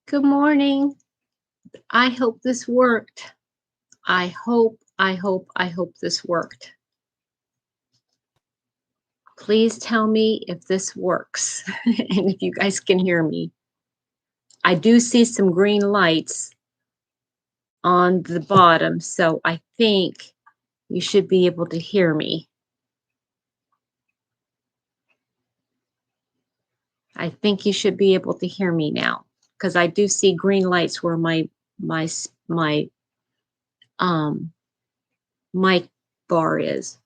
Good morning. I hope this worked. I hope this worked. Please tell me if this works and if you guys can hear me. I do see some green lights on the bottom, so I think you should be able to hear me. I think you should be able to hear me now because I do see green lights where my mic bar is.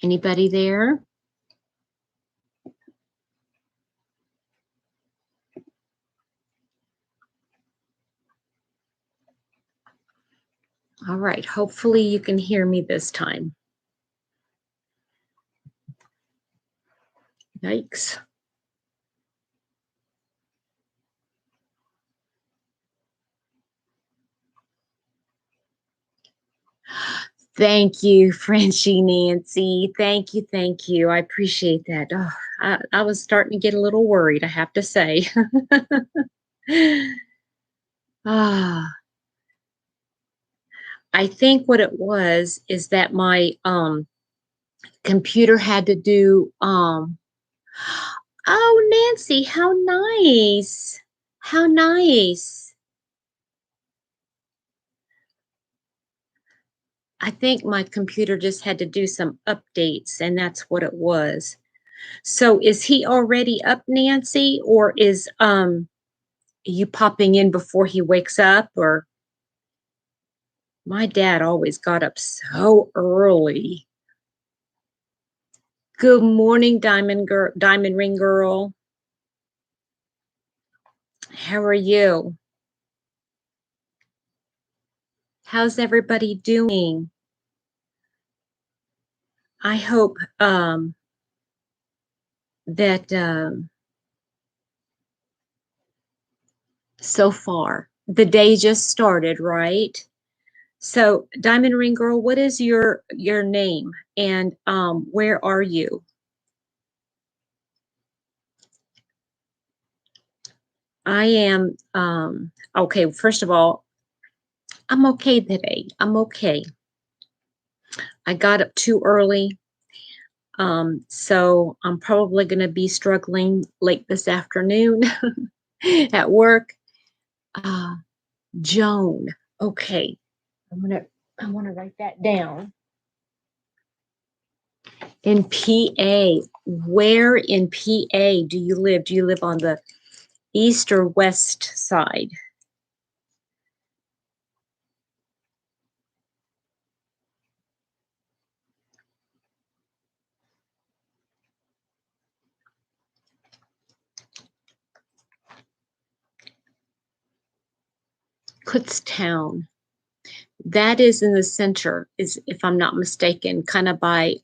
Anybody there? All right, hopefully you can hear me this time. Yikes. Thank you, Frenchie Nancy. Thank you, thank you. I appreciate that. Oh, I was starting to get a little worried, I have to say. Ah, I think what it was is that my computer had to do oh, Nancy, how nice. How nice. I think my computer just had to do some updates, and that's what it was. So is he already up, Nancy, or is you popping in before he wakes up? Or my dad always got up so early. Good morning, Diamond Ring Girl. How are you? How's everybody doing? I hope that so far the day just started, right? So, Diamond Ring Girl, what is your name, and where are you? I am okay. First of all, I'm okay today. I'm okay. I got up too early, so I'm probably going to be struggling late this afternoon at work. Uh, Joan. Okay, I want to write that down. In PA, where in PA do you live? Do you live on the east or west side? Kutztown. That is in the center, is if I'm not mistaken, kind of by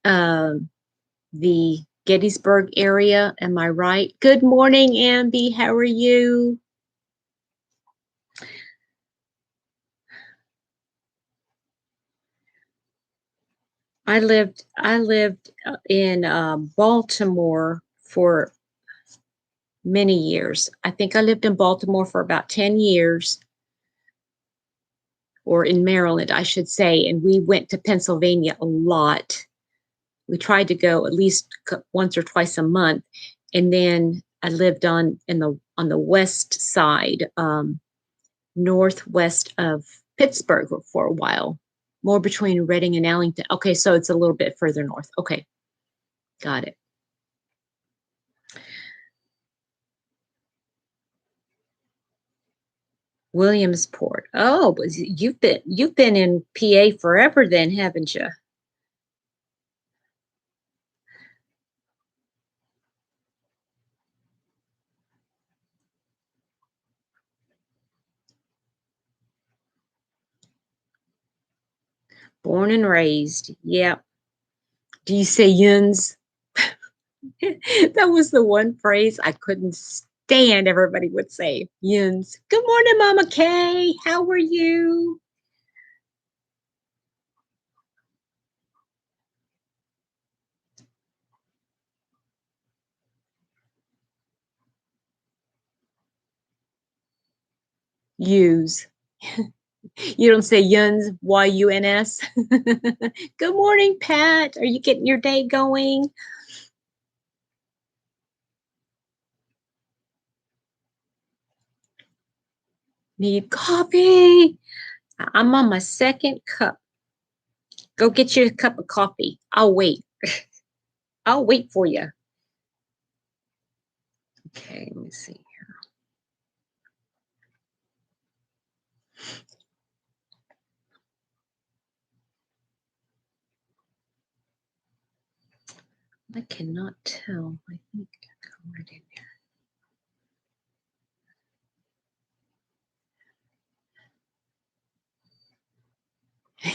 uh, the Gettysburg area. Am I right? Good morning, Amby. How are you? I lived in Baltimore for many years. I think I lived in Baltimore for about 10 years, or in Maryland, I should say, and we went to Pennsylvania a lot. We tried to go at least once or twice a month, and then I lived on the west side, northwest of Pittsburgh for a while, more between Reading and Allington. Okay, so it's a little bit further north. Okay, got it. Williamsport. Oh, but you've been in PA forever then, haven't you? Born and raised. Yep. Do you say yuns? That was the one phrase I couldn't stand. Everybody would say yuns. Good morning, Mama Kay. How are you? Use. You don't say yuns, Y-U-N-S. Good morning, Pat. Are you getting your day going? Need coffee. I'm on my second cup. Go get you a cup of coffee. I'll wait. I'll wait for you. Okay, let me see. I cannot tell. I think I come right in there.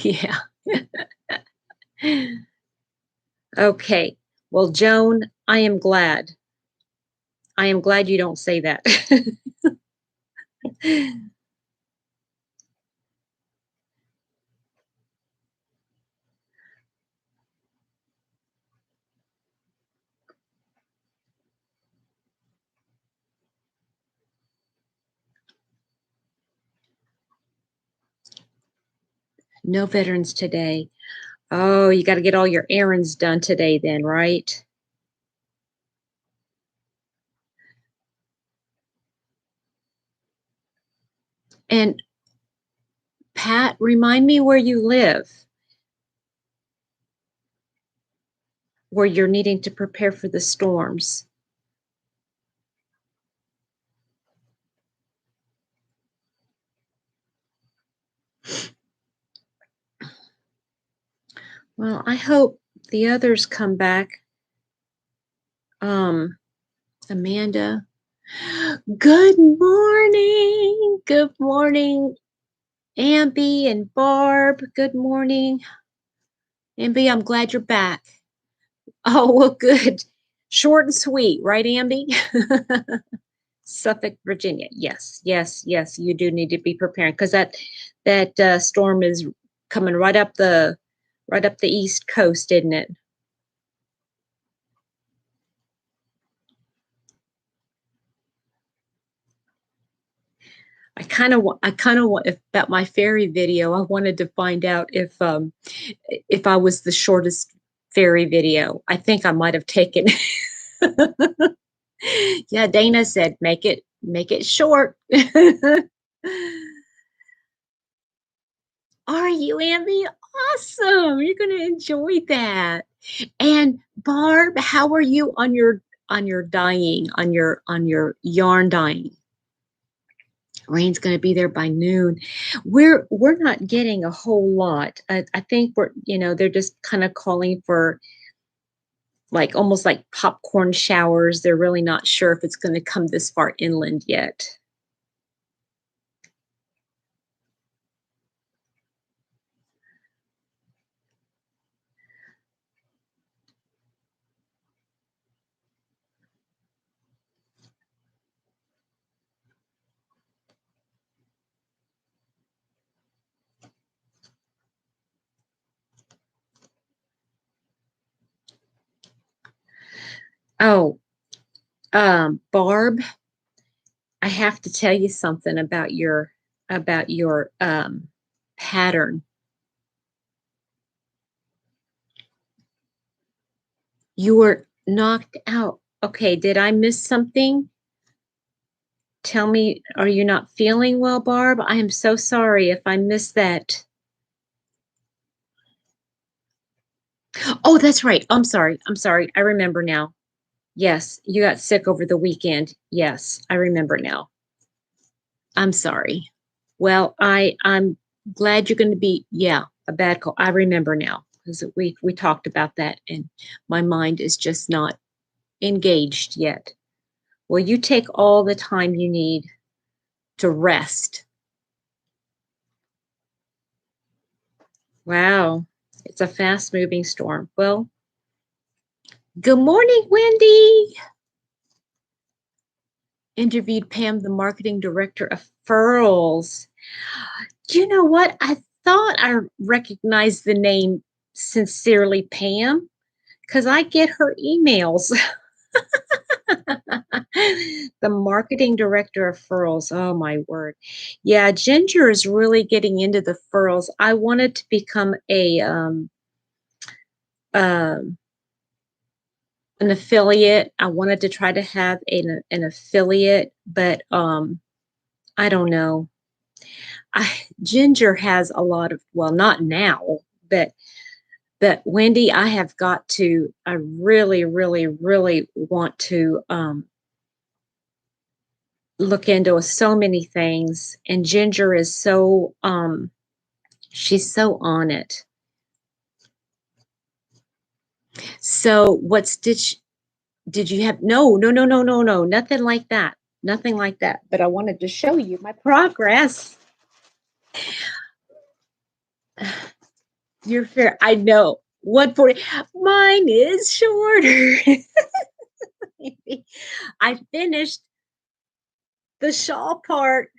Yeah. Okay. Well, Joan, I am glad. I am glad you don't say that. No veterans today. Oh, you got to get all your errands done today then, right? And Pat, remind me where you live, where you're needing to prepare for the storms. Well, I hope the others come back. Amanda. Good morning. Good morning, Amby and Barb. Good morning. Amby, I'm glad you're back. Oh, well, good. Short and sweet, right, Amby? Suffolk, Virginia. Yes, yes, yes. You do need to be preparing because that storm is coming right up the East Coast, isn't it? I kind of want about my fairy video. I wanted to find out if I was the shortest fairy video. I think I might have taken. Yeah, Dana said make it short. Are you, Amby? Awesome. You're going to enjoy that. And Barb, how are you on your dyeing, on your yarn dyeing? Rain's going to be there by noon. We're not getting a whole lot. I think they're just kind of calling for like almost like popcorn showers. They're really not sure if it's going to come this far inland yet. Oh, Barb, I have to tell you something about your pattern. You were knocked out. Okay, did I miss something? Tell me, are you not feeling well, Barb? I am so sorry if I missed that. Oh, that's right. I'm sorry. I'm sorry. I remember now. Yes, you got sick over the weekend. Yes, I remember now. I'm sorry. Well, I'm glad you're going to be, yeah, a bad call. I remember now because we talked about that and my mind is just not engaged yet. Well, you take all the time you need to rest. Wow, it's a fast moving storm. Well, good morning, Wendy. Interviewed Pam, the marketing director of Furls. You know what? I thought I recognized the name Sincerely Pam because I get her emails. The marketing director of Furls. Oh my word. Yeah, Ginger is really getting into the furls. I wanted to become a um an affiliate. I wanted to try to have an affiliate, but I don't know. I Ginger has a lot of, well, not now, but Wendy, I have got to, I really, really, really want to look into so many things. And Ginger is so she's so on it. So what stitch did you have? No, no, no, no, no, no, nothing like that. Nothing like that. But I wanted to show you my progress. You're fair. I know. 140. Mine is shorter. I finished the shawl part.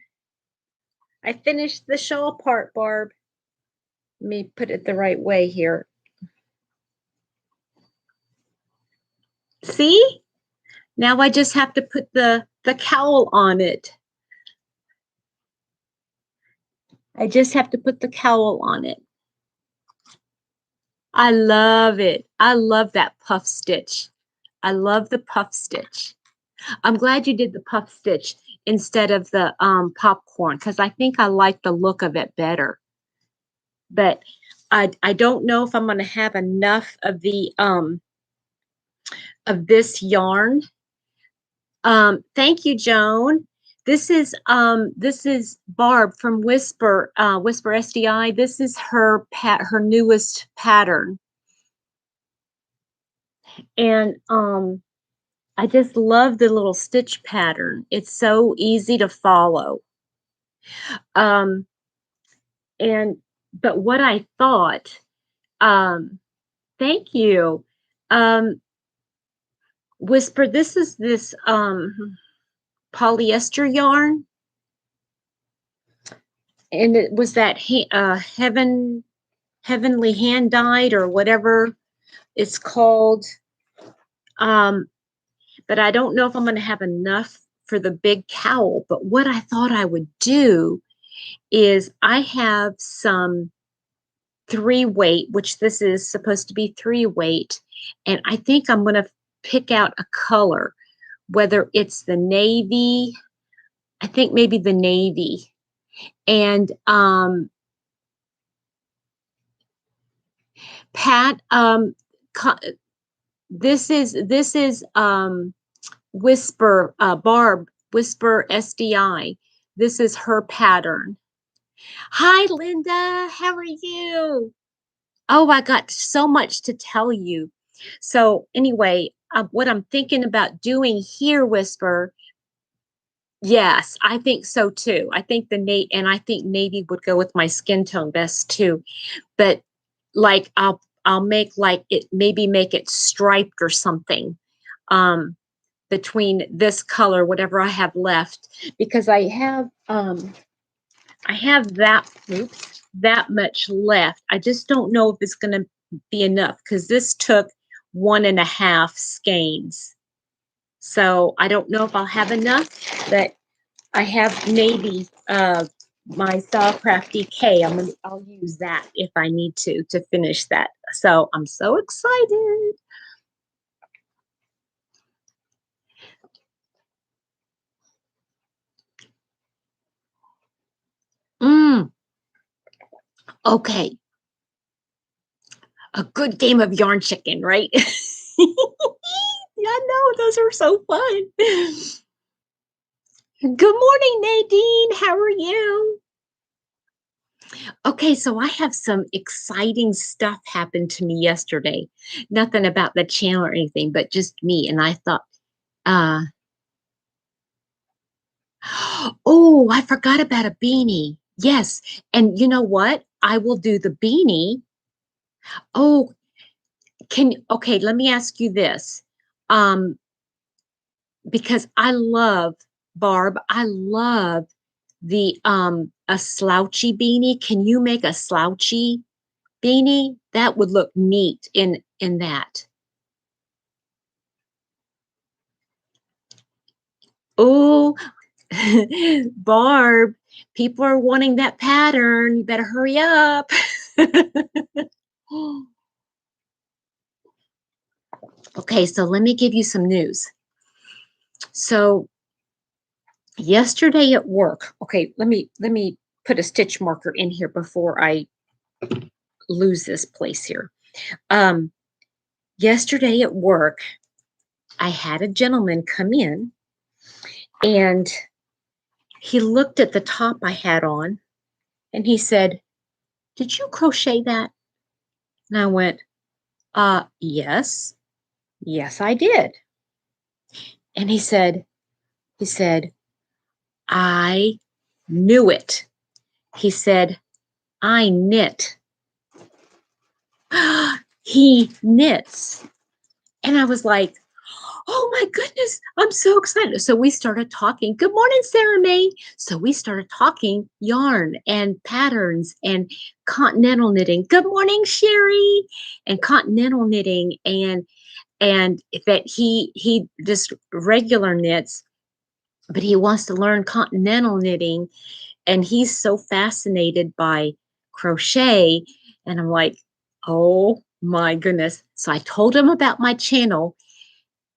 I finished the shawl part, Barb. Let me put it the right way here. See? Now I just have to put the cowl on it. I just have to put the cowl on it. I love it. I love that puff stitch. I love the puff stitch. I'm glad you did the puff stitch instead of the popcorn, because I think I like the look of it better. But I don't know if I'm going to have enough of the of this yarn. Thank you, Joan. This is Barb from Whisper SDI. This is her newest pattern. And I just love the little stitch pattern. It's so easy to follow. Um, but what I thought, thank you. Whisper, this is this polyester yarn. And it was that heavenly hand dyed or whatever it's called. But I don't know if I'm going to have enough for the big cowl. But what I thought I would do is I have some 3-weight, which this is supposed to be 3-weight. And I think I'm going to pick out a color, whether it's the navy, I think maybe the navy. And Pat, this is Whisper, Barb, Whisper SDI. This is her pattern. Hi, Linda. How are you? Oh, I got so much to tell you. So anyway, what I'm thinking about doing here, Whisper, yes, I think so too. I think and I think navy would go with my skin tone best too. But like I'll make like it, maybe make it striped or something. Between this color, whatever I have left, because I have that, oops, that much left. I just don't know if it's going to be enough because this took 1.5 skeins. So I don't know if I'll have enough, but I have maybe my Stylecraft DK. I'll use that if I need to finish that. So I'm so excited. Okay. A good game of yarn chicken, right? Yeah, no, those are so fun. Good morning, Nadine. How are you? Okay, so I have some exciting stuff happened to me yesterday. Nothing about the channel or anything, but just me. And I thought, oh, I forgot about a beanie. Yes. And you know what? I will do the beanie. Oh, okay, let me ask you this. Because I love, Barb, I love the a slouchy beanie. Can you make a slouchy beanie? That would look neat in that. Oh, Barb, people are wanting that pattern. You better hurry up. Okay, so let me give you some news. So yesterday at work, okay, let me put a stitch marker in here before I lose this place here. Um, Yesterday at work, I had a gentleman come in and he looked at the top I had on and he said, "Did you crochet that?" And I went, yes. Yes, I did. And he said, "I knew it." He said, "I knit." He knits. And I was like, "Oh my goodness, I'm so excited." So we started talking. Good morning, Sarah May. So we started talking yarn and patterns and continental knitting. Good morning, Sherry. And continental knitting and that he just regular knits, but he wants to learn continental knitting and he's so fascinated by crochet. And I'm like, "Oh my goodness." So I told him about my channel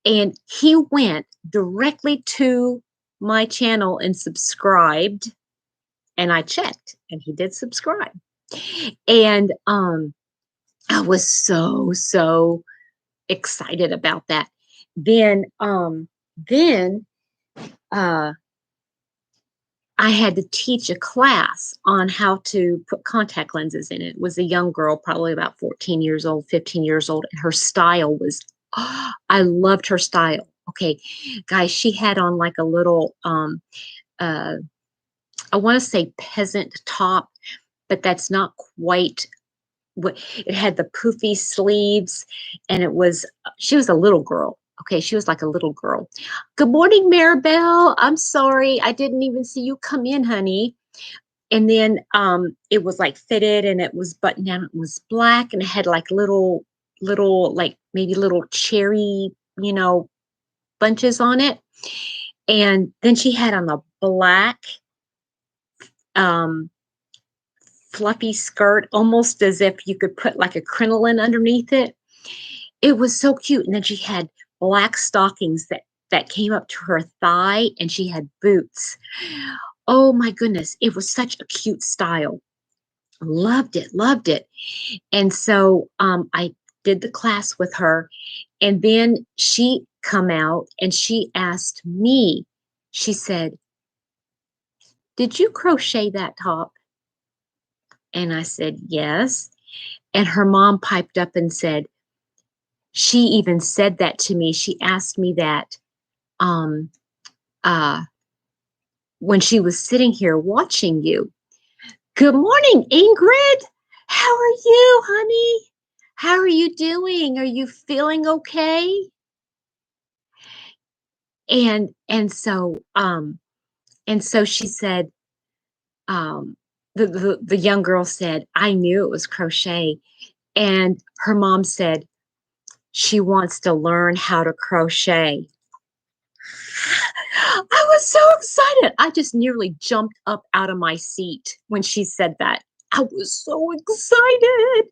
and he went directly to my channel and subscribed. And I checked and he did subscribe. And I was so excited about that. Then uh I had to teach a class on how to put contact lenses in it. It was a young girl, probably about 14 years old, 15 years old, and her style was, I loved her style. Okay, guys, she had on like a little, uh, I want to say peasant top, but that's not quite what it had. The poofy sleeves, and she was a little girl. Okay, she was like a little girl. Good morning, Maribel. I'm sorry, I didn't even see you come in, honey. And then it was like fitted and it was buttoned down. It was black and it had like little like maybe little cherry, you know, bunches on it. And then she had on a black um fluffy skirt, almost as if you could put like a crinoline underneath it. It was so cute. And then she had black stockings that came up to her thigh and she had boots. Oh my goodness, it was such a cute style. Loved it, loved it. And so I did the class with her and then she come out and she asked me, she said, "Did you crochet that top?" And I said, "Yes." And her mom piped up and said, she even said that to me. She asked me that um, uh, when she was sitting here watching you. Good morning, Ingrid. How are you, honey? How are you doing? Are you feeling okay? And and so um and so she said, um the young girl said, "I knew it was crochet." And her mom said she wants to learn how to crochet. I was so excited. I just nearly jumped up out of my seat when she said that. I was so excited.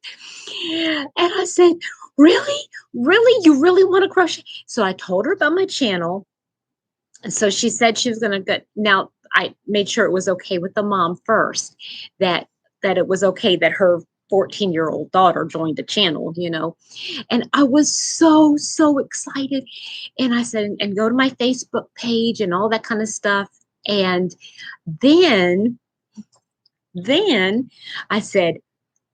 And I said, "Really? Really? You really want to crochet?" So I told her about my channel. And so she said she was going to get. Now I made sure it was okay with the mom first, that it was okay that her 14-year-old daughter joined the channel, you know. And I was so excited. And I said, and go to my Facebook page and all that kind of stuff. And then then I said,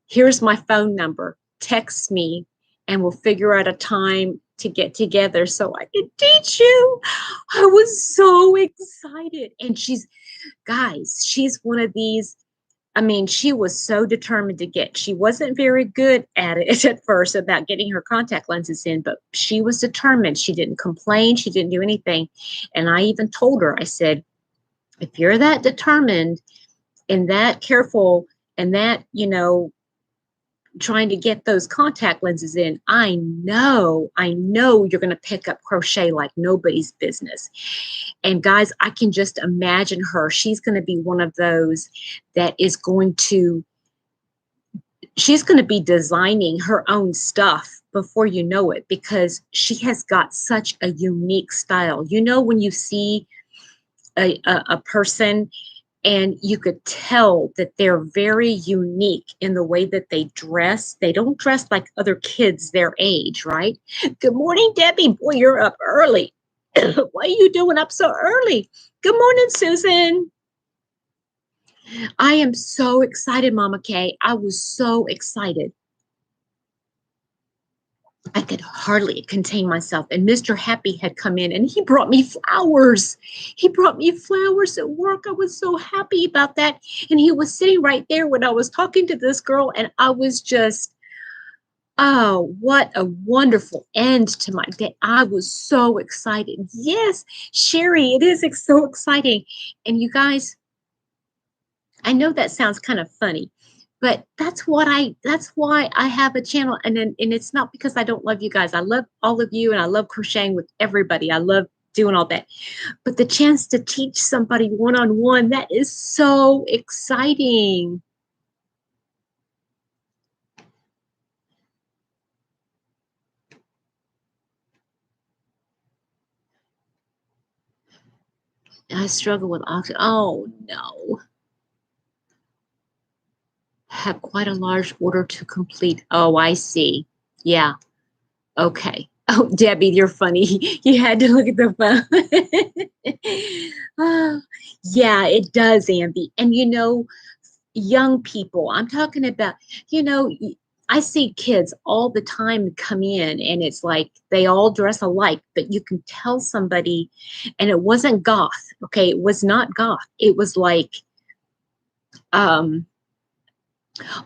"Here's my phone number. Text me and we'll figure out a time to get together so I can teach you." I was so excited. And she's one of these. I mean, she was so determined to get. She wasn't very good at it at first about getting her contact lenses in, but she was determined. She didn't complain. She didn't do anything. And I even told her, I said, "If you're that determined and that careful and that, trying to get those contact lenses in, I know you're going to pick up crochet like nobody's business. And guys, I can just imagine her. She's going to be one of those that is going to, she's going to be designing her own stuff before you know it, because she has got such a unique style. You know, when you see a person and you could tell that they're very unique in the way that they dress. They don't dress like other kids their age, right? Good morning, Debbie. Boy, you're up early. What are you doing up so early? Good morning, Susan. I am so excited, Mama Kay. I was so excited. I could hardly contain myself. And Mr. Happy had come in and he brought me flowers. He brought me flowers at work. I was so happy about that. And he was sitting right there when I was talking to this girl. And I was just, oh, what a wonderful end to my day. I was so excited. Yes, Sherry, it is so exciting. And you guys, I know that sounds kind of funny, but that's why I have a channel. And it's not because I don't love you guys. I love all of you and I love crocheting with everybody. I love doing all that. But the chance to teach somebody one-on-one, that is so exciting. I struggle with oxygen. Oh no. Have quite a large order to complete. Oh, I see. Yeah. Okay. Oh, Debbie, you're funny. You had to look at the phone. Oh, yeah, it does, Ambi. And you know, young people, I'm talking about, you know, I see kids all the time come in and it's like they all dress alike, but you can tell somebody, and it wasn't goth. Okay. It was not goth. It was like, um,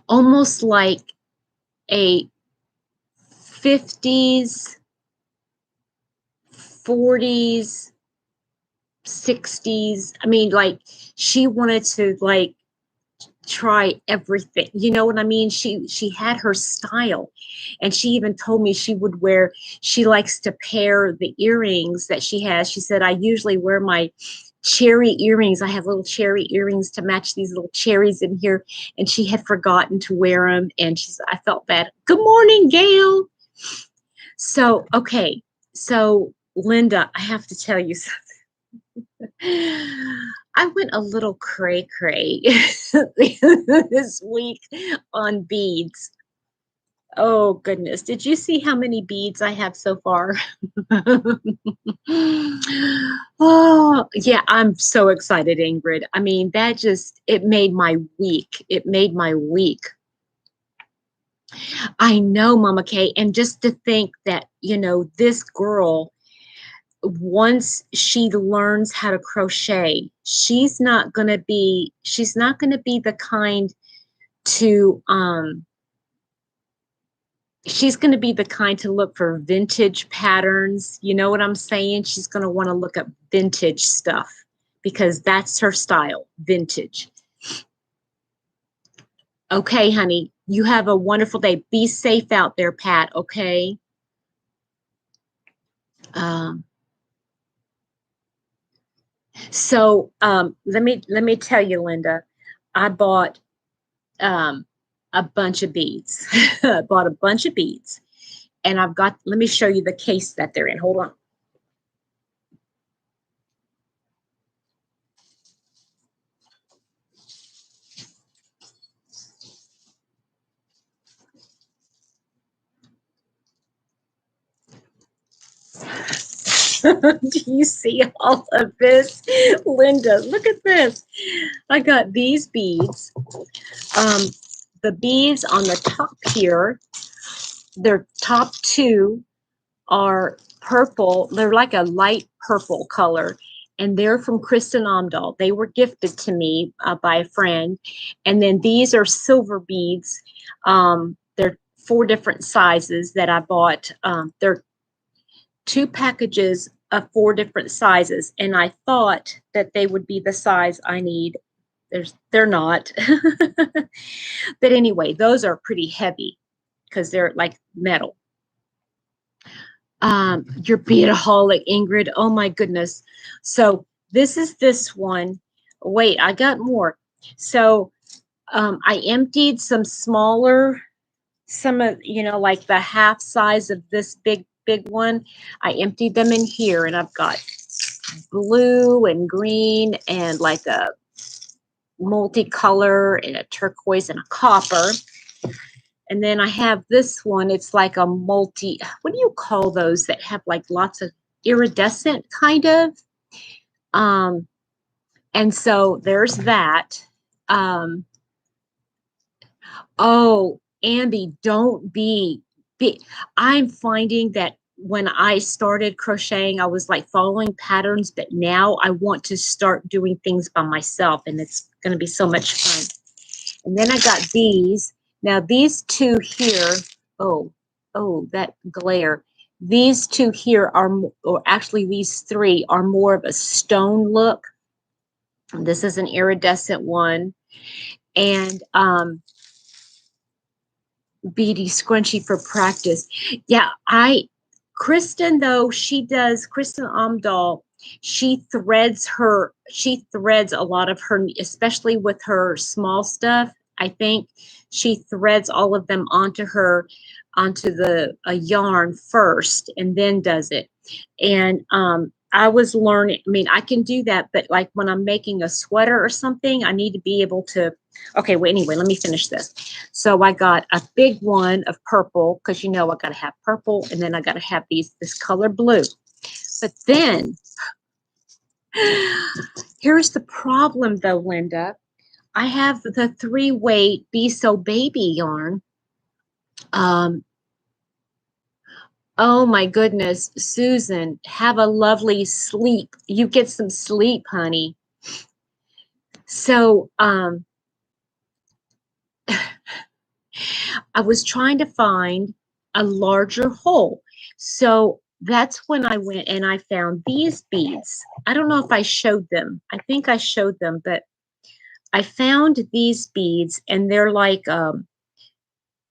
almost like a 50s, 40s, 60s. I mean, like she wanted to like try everything. You know what I mean? She had her style. And she even told me she would wear, she likes to pair the earrings that she has. She said, I usually wear my cherry earrings. I have little cherry earrings to match these little cherries in here. And she had forgotten to wear them. And she said, I felt bad. Good morning, Gail. So, okay. So, Linda, I have to tell you something. I went a little cray-cray this week on beads. Oh, goodness. Did you see how many beads I have so far? Oh, yeah, I'm so excited, Ingrid. I mean, that just, it made my week. It made my week. I know, Mama Kay. And just to think that, you know, this girl, once she learns how to crochet, she's not going to be the kind to, she's going to be the kind to look for vintage patterns. You know what I'm saying? She's going to want to look up vintage stuff because that's her style, vintage. Okay, honey, you have a wonderful day. Be safe out there, Pat, okay? So let me tell you, Linda, I bought a bunch of beads. I bought a bunch of beads, and I've got, let me show you the case that they're in. Hold on. Do you see all of this? Linda, look at this. I got these beads. The beads on the top here, their top two are purple. They're like a light purple color. And they're from Kristin Omdahl. They were gifted to me by a friend. And then these are silver beads. They're 4 different sizes that I bought. They're 2 packages of 4 different sizes. And I thought that they would be the size I need. They're not. But anyway, those are pretty heavy because they're like metal. Your beadaholic, Ingrid. Oh my goodness. So this is this one. Wait, I got more. So I emptied some smaller, some of, like the half size of this big one. I emptied them in here, and I've got blue and green and like a multicolor and a turquoise and a copper. And then I have this one. It's like a multi, what do you call those that have like lots of iridescent kind of? And so there's that. Oh, Ambi, don't be. I'm finding that when I started crocheting, I was like following patterns, but now I want to start doing things by myself, and it's going to be so much fun. And then I got these. Now these two here, oh, that glare. These two here are, or actually these three are more of a stone look. This is an iridescent one. And beady scrunchie for practice. Yeah, Kristin, though, Kristin Omdahl, she threads a lot of her, especially with her small stuff. I think she threads all of them onto a yarn first and then does it. And I was learning, I mean, I can do that, but like when I'm making a sweater or something, I need to be able to, okay, well, anyway, let me finish this. So I got a big one of purple, because I got to have purple, and then I got to have this color blue. But then, here's the problem though, Linda. I have the 3-weight Be So Baby yarn. Oh my goodness, Susan, have a lovely sleep. You get some sleep, honey. So, I was trying to find a larger hole. So that's when I went and I found these beads. I don't know if I showed them. I think I showed them, but I found these beads, and they're like,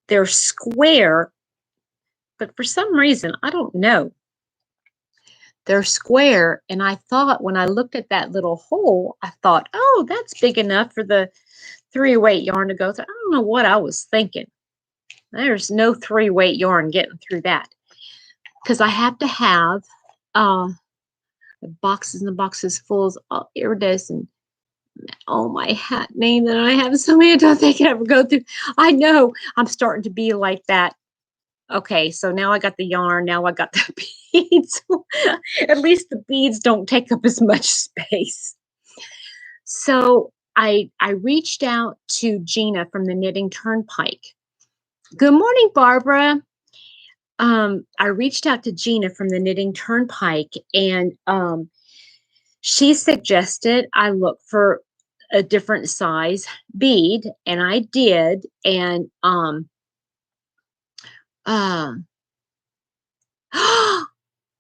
they're square, but for some reason, I don't know. They're square. And I thought, when I looked at that little hole, I thought, oh, that's big enough for the 3-weight yarn to go through. I don't know what I was thinking. There's no 3-weight yarn getting through that, because I have to have boxes and the boxes full of iridescent. Oh, my hat name that I have so many, I don't think I ever go through. I know I'm starting to be like that. Okay, so now I got the yarn. Now I got the beads. At least the beads don't take up as much space. So I reached out to Gina from the Knitting Turnpike. Good morning, Barbara. I reached out to Gina from the Knitting Turnpike, and she suggested I look for a different size bead, and I did. And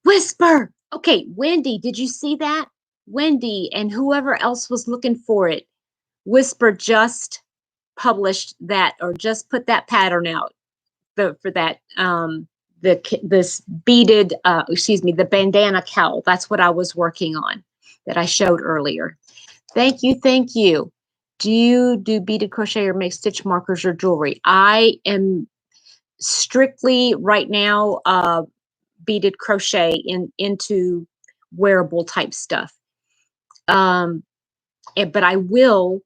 Whisper. Okay, Wendy, did you see that? Wendy and whoever else was looking for it. Whisper just published that, or just put that pattern out for that this beaded the bandana cowl. That's what I was working on, that I showed earlier. Thank you. Do you do beaded crochet or make stitch markers or jewelry? I am strictly right now beaded crochet into wearable type stuff. But I will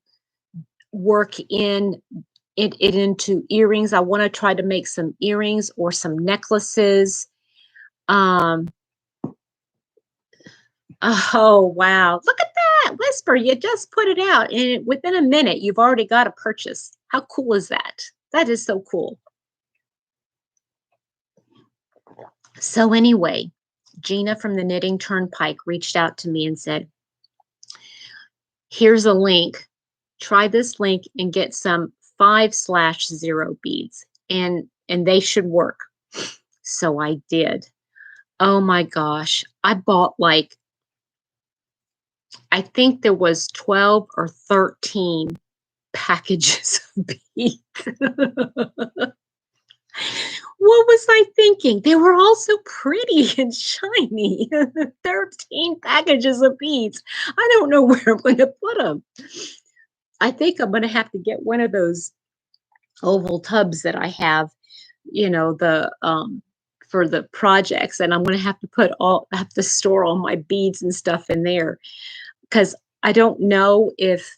work in it into earrings. I want to try to make some earrings or some necklaces. Oh wow, look at that, Whisper, you just put it out, and within a minute you've already got a purchase. How cool is that? That is so cool. So anyway, Gina from the Knitting Turnpike reached out to me and said, here's a link. Try this link and get some 5/0 beads, and they should work. So I did. Oh my gosh, I bought like I think there was 12 or 13 packages of beads. What was I thinking? They were all so pretty and shiny. 13 packages of beads. I don't know where I'm going to put them. I think I'm going to have to get one of those oval tubs that I have, the for the projects, and I'm going to have to I have to store all my beads and stuff in there because I don't know if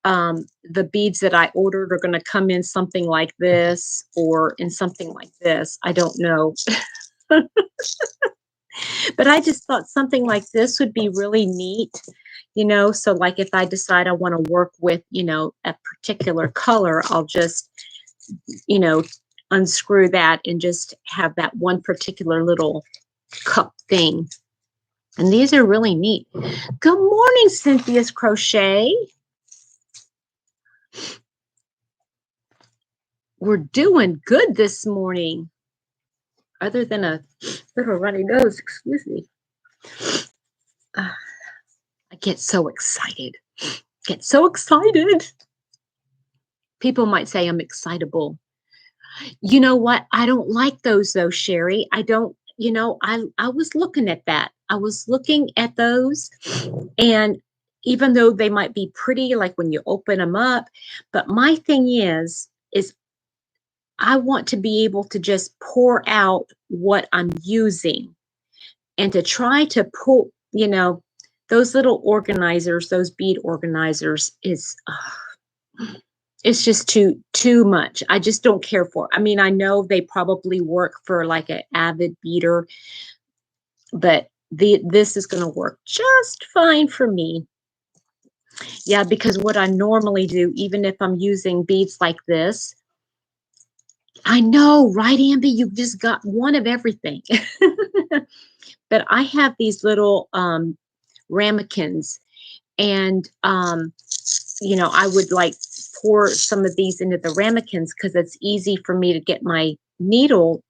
the beads that I ordered are going to come in something like this or in something like this. I don't know. But I just thought something like this would be really neat, so like if I decide I want to work with, a particular color, I'll just, you know, unscrew that and just have that one particular little cup thing. And these are really neat. Good morning, Cynthia's Crochet. We're doing good this morning, other than a little runny nose. Excuse me. I get so excited. Get so excited. People might say I'm excitable. You know what? I don't like those though, Sherry. I don't, I was looking at that. I was looking at those, and even though they might be pretty, like when you open them up, but my thing is I want to be able to just pour out what I'm using and to try to pull, those little organizers, those bead organizers is it's just too much. I just don't care for it. I mean, I know they probably work for like an avid beader, but this is going to work just fine for me. Yeah, because what I normally do, even if I'm using beads like this, I know, right, Amby? You just got one of everything. But I have these little ramekins, and I would like pour some of these into the ramekins because it's easy for me to get my needle,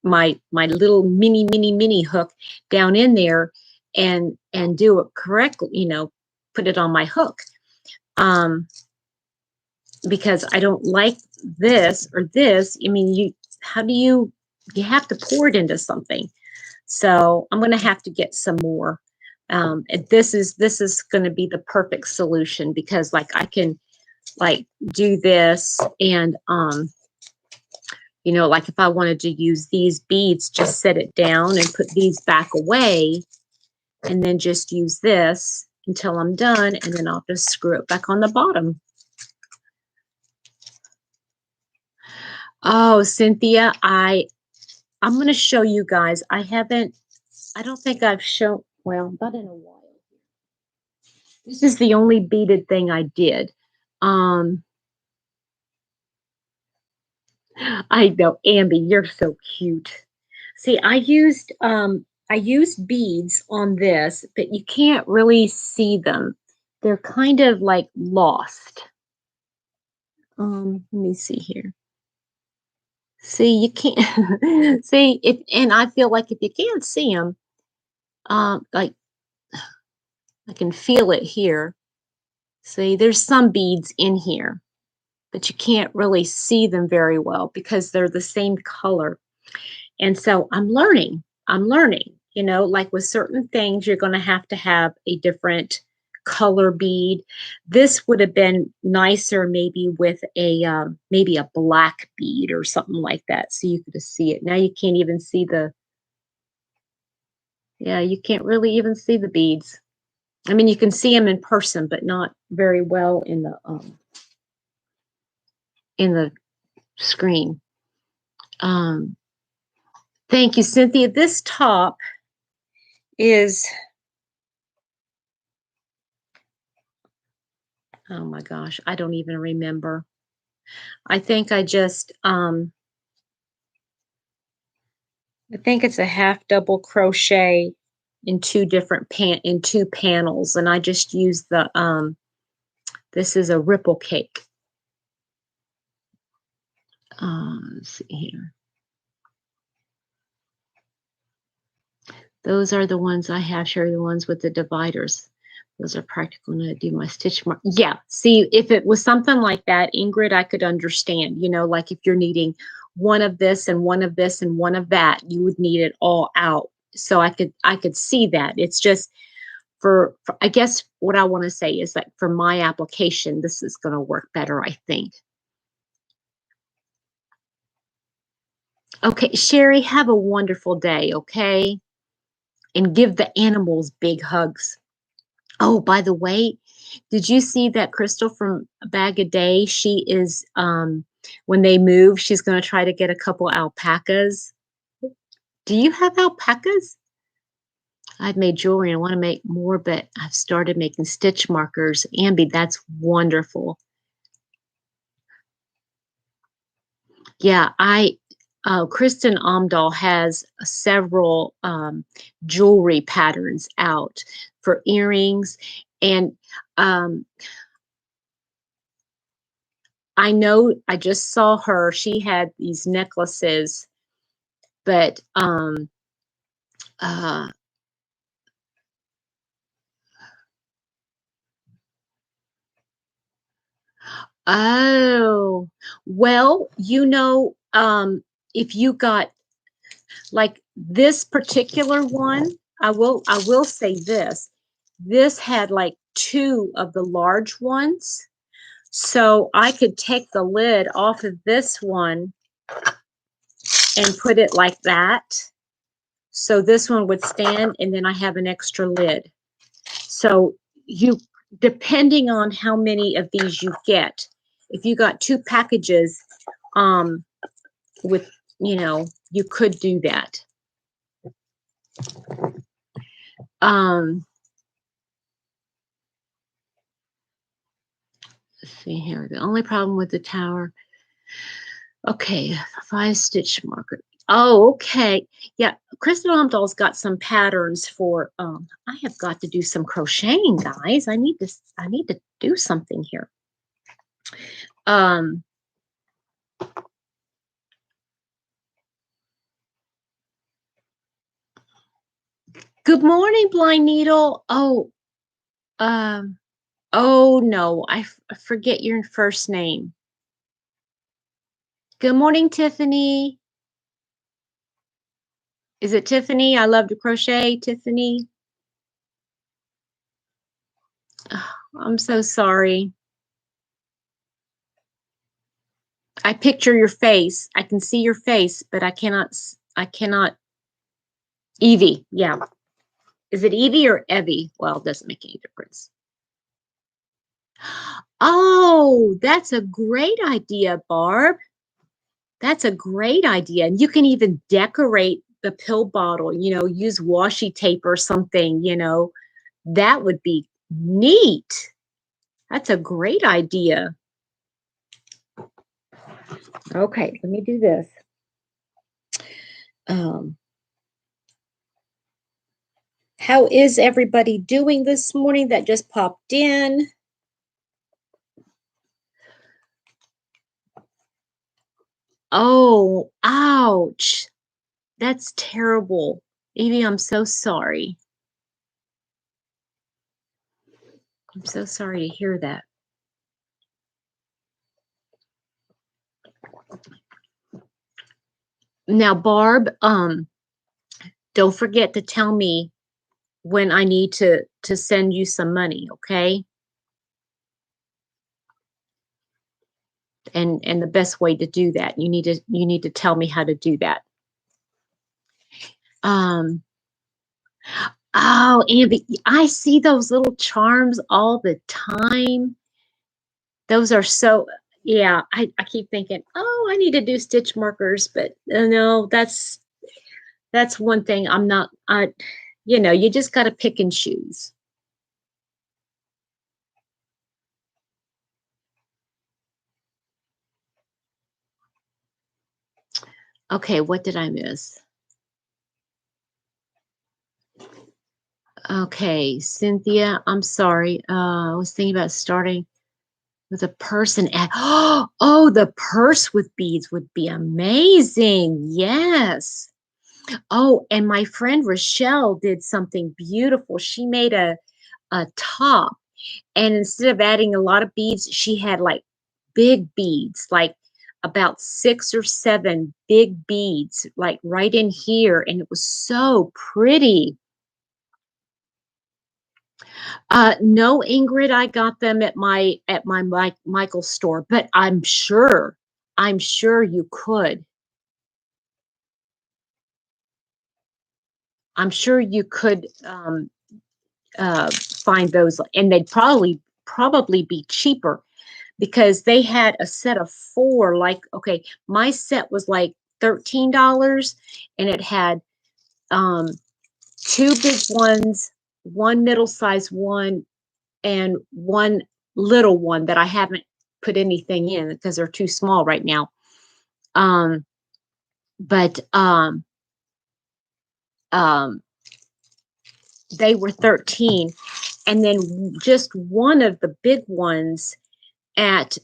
my little mini hook down in there and do it correctly, put it on my hook. Because I don't like this or this. I mean, you have to pour it into something. So I'm going to have to get some more. This is going to be the perfect solution because like I can like do this and like if I wanted to use these beads, just set it down and put these back away and then just use this until I'm done, and then I'll just screw it back on the bottom. Oh, Cynthia, I'm going to show you guys. I don't think I've shown, well, not in a while. This is the only beaded thing I did. I know, Amby, you're so cute. See, I used beads on this, but you can't really see them. They're kind of like lost. Let me see here. See, you can't see if, and I feel like if you can't see them, like I can feel it here. See, there's some beads in here, but you can't really see them very well because they're the same color. And so I'm learning, like with certain things, you're going to have a different color bead. This would have been nicer maybe with maybe a black bead or something like that. So you could see it. Now you can't even see you can't really even see the beads. I mean, you can see them in person, but not very well in the screen. Thank you, Cynthia. This top is, oh my gosh, I don't even remember. I think I just, I think it's a half double crochet in two panels, and I just used the, this is a ripple cake. Let's see here. Those are the ones I have, Sherry, the ones with the dividers. Those are practical to do my stitch mark. Yeah. See, if it was something like that, Ingrid, I could understand, like if you're needing one of this and one of this and one of that, you would need it all out. So I could see that. It's just for I guess what I want to say is that for my application, this is going to work better, I think. Okay, Sherry, have a wonderful day, okay? And give the animals big hugs. Oh, by the way, did you see that Crystal from Bag a Day? She is, when they move, she's going to try to get a couple alpacas. Do you have alpacas? I've made jewelry and I want to make more, but I've started making stitch markers. Ambi, that's wonderful. Yeah, Kristin Omdahl has several jewelry patterns out for earrings. And I know I just saw her. She had these necklaces, but oh, well, if you got like this particular one, I will say this. This had like two of the large ones. So I could take the lid off of this one and put it like that. So this one would stand, and then I have an extra lid. So depending on how many of these you get, if you got two packages, with, you could do that. Let's see here. The only problem with the tower. Okay, 5 stitch marker. Oh, okay. Yeah, Kristin Omdahl's got some patterns for. I have got to do some crocheting, guys. I need to do something here. Good morning, Blind Needle. Oh, oh no, I forget your first name. Good morning, Tiffany. Is it Tiffany? I love to crochet, Tiffany. Oh, I'm so sorry. I picture your face. I can see your face, but I cannot. Evie, yeah. Is it Evie or Evie? Well, it doesn't make any difference. Oh, that's a great idea, Barb. That's a great idea. And you can even decorate the pill bottle, use washi tape or something, that would be neat. That's a great idea. Okay, let me do this. How is everybody doing this morning that just popped in? Oh, ouch. That's terrible. Evie, I'm so sorry. I'm so sorry to hear that. Now, Barb, don't forget to tell me when I need to send you some money, okay? And the best way to do that, you need to tell me how to do that. Oh, Ambi, I see those little charms all the time. Those are so, yeah, I keep thinking, oh, I need to do stitch markers, but no, that's one thing I'm not, you just got to pick and choose. Okay, what did I miss? Okay, Cynthia, I'm sorry. I was thinking about starting with a purse and oh, the purse with beads would be amazing. Yes. Oh, and my friend Rochelle did something beautiful. She made a a top. And instead of adding a lot of beads, she had like big beads, like about 6 or 7 big beads, like right in here. And it was so pretty. No, Ingrid, I got them at my Michael's store, but I'm sure you could. I'm sure you could find those, and they'd probably be cheaper because they had a set of 4. Like, okay, my set was like $13, and it had 2 big ones, 1 middle-sized one, and 1 little one that I haven't put anything in because they're too small right now. But they were 13, and then just one of the big ones at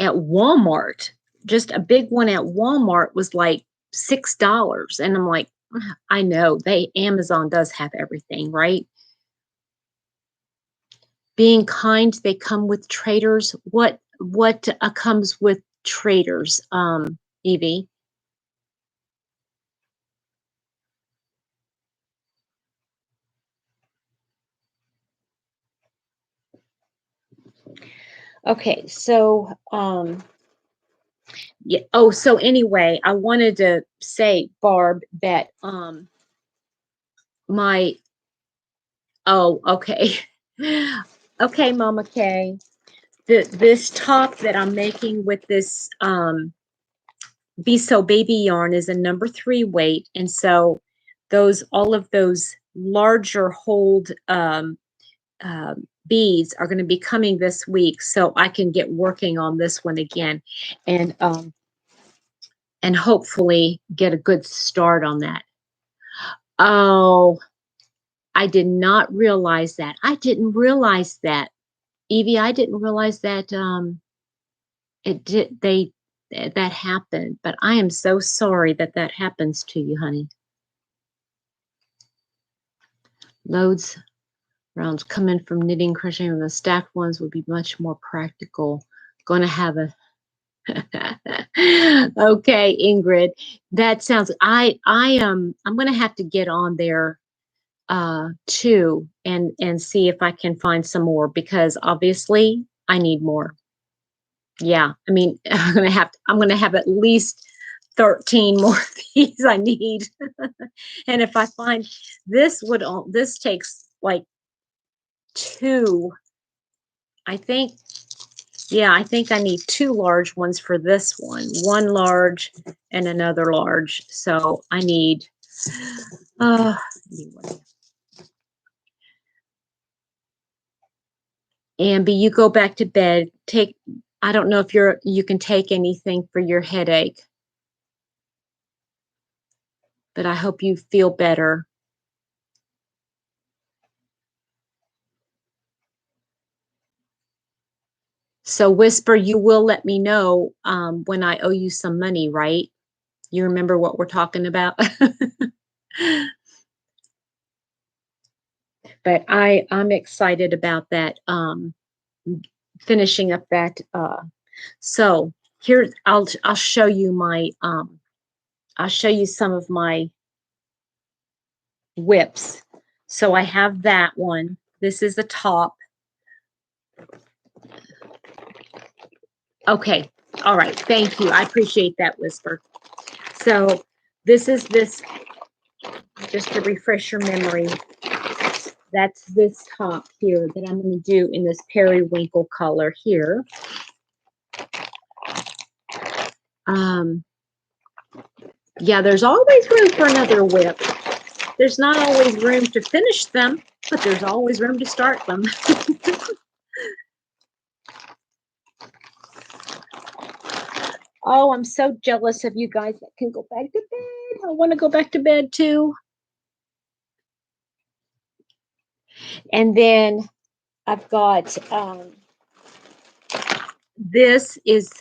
Walmart, just a big one at Walmart was like $6, and I'm like, I know Amazon does have everything, right? Being kind, they come with traders. What comes with traders, Evie? Okay, so yeah. Oh, so anyway, I wanted to say, Barb, that my okay. Okay, Mama Kay. This top that I'm making with this Be So Baby yarn is a number 3 weight, and so all of those larger hold beads are going to be coming this week, so I can get working on this one again, and hopefully get a good start on that. Oh, I did not realize that. I didn't realize that, Evie. I didn't realize that that happened. But I am so sorry that happens to you, honey. Loads rounds coming from knitting, crocheting, and the stacked ones would be much more practical. Going to have a okay, Ingrid. That sounds. I'm going to have to get on there too and see if I can find some more, because obviously I need more. Yeah, I mean, I'm gonna have at least 13 more of these I need. And if I find this takes like 2, I think. Yeah, I think I need 2 large ones for this one large and another large. So I need anyway. Amby, you go back to bed. I don't know if you can take anything for your headache, but I hope you feel better. So Whisper, you will let me know when I owe you some money, right? You remember what we're talking about? But I'm excited about that, finishing up that. So here, I'll show you my I'll show you some of my whips. So I have that one. This is the top. Okay. All right. Thank you. I appreciate that, Whisper. So this is just to refresh your memory. That's this top here that I'm going to do in this periwinkle color here. Yeah, there's always room for another whip. There's not always room to finish them, but there's always room to start them. Oh, I'm so jealous of you guys that can go back to bed. I want to go back to bed too. And then I've got this is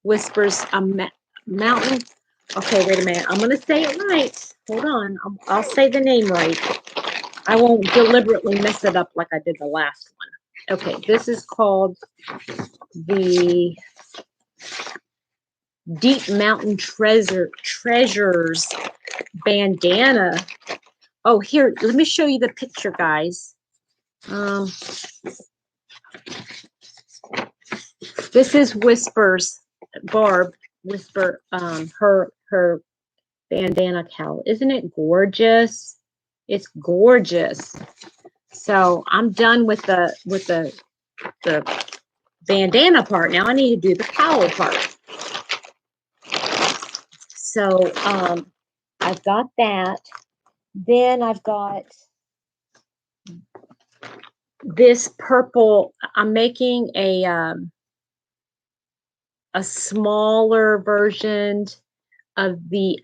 Whispers Mountain. Okay, wait a minute. I'm going to say it right. Hold on. I'll say the name right. I won't deliberately mess it up like I did the last one. Okay, this is called the Deep Mountain Treasures bandana. Oh, here, let me show you the picture, guys. This is Whisper's, Barb Whisper, her bandana cowl. Isn't it gorgeous? It's gorgeous. So I'm done with the bandana part. Now I need to do the cowl part. So I've got that. Then I've got this purple. I'm making a smaller version of the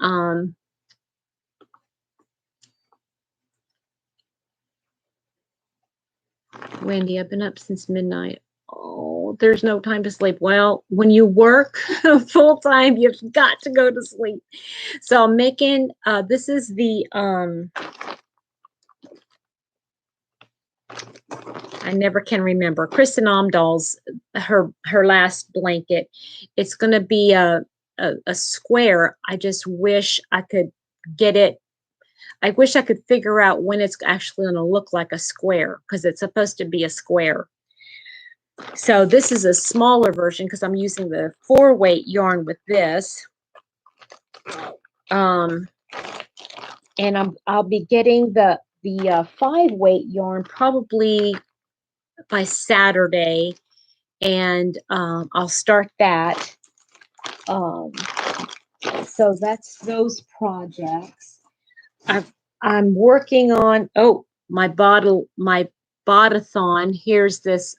Wendy, I've been up since midnight. Oh, there's no time to sleep. Well, when you work full time, you've got to go to sleep. So I'm making this is the I never can remember. Kristin Omdahl's her last blanket. It's going to be a square. I just wish I could get it. I wish I could figure out when it's actually going to look like a square, because it's supposed to be a square. So this is a smaller version because I'm using the 4-weight yarn with this. And I'll be getting the 5-weight yarn probably by Saturday, and I'll start that. So that's those projects. I'm working on my botathon. Here's this.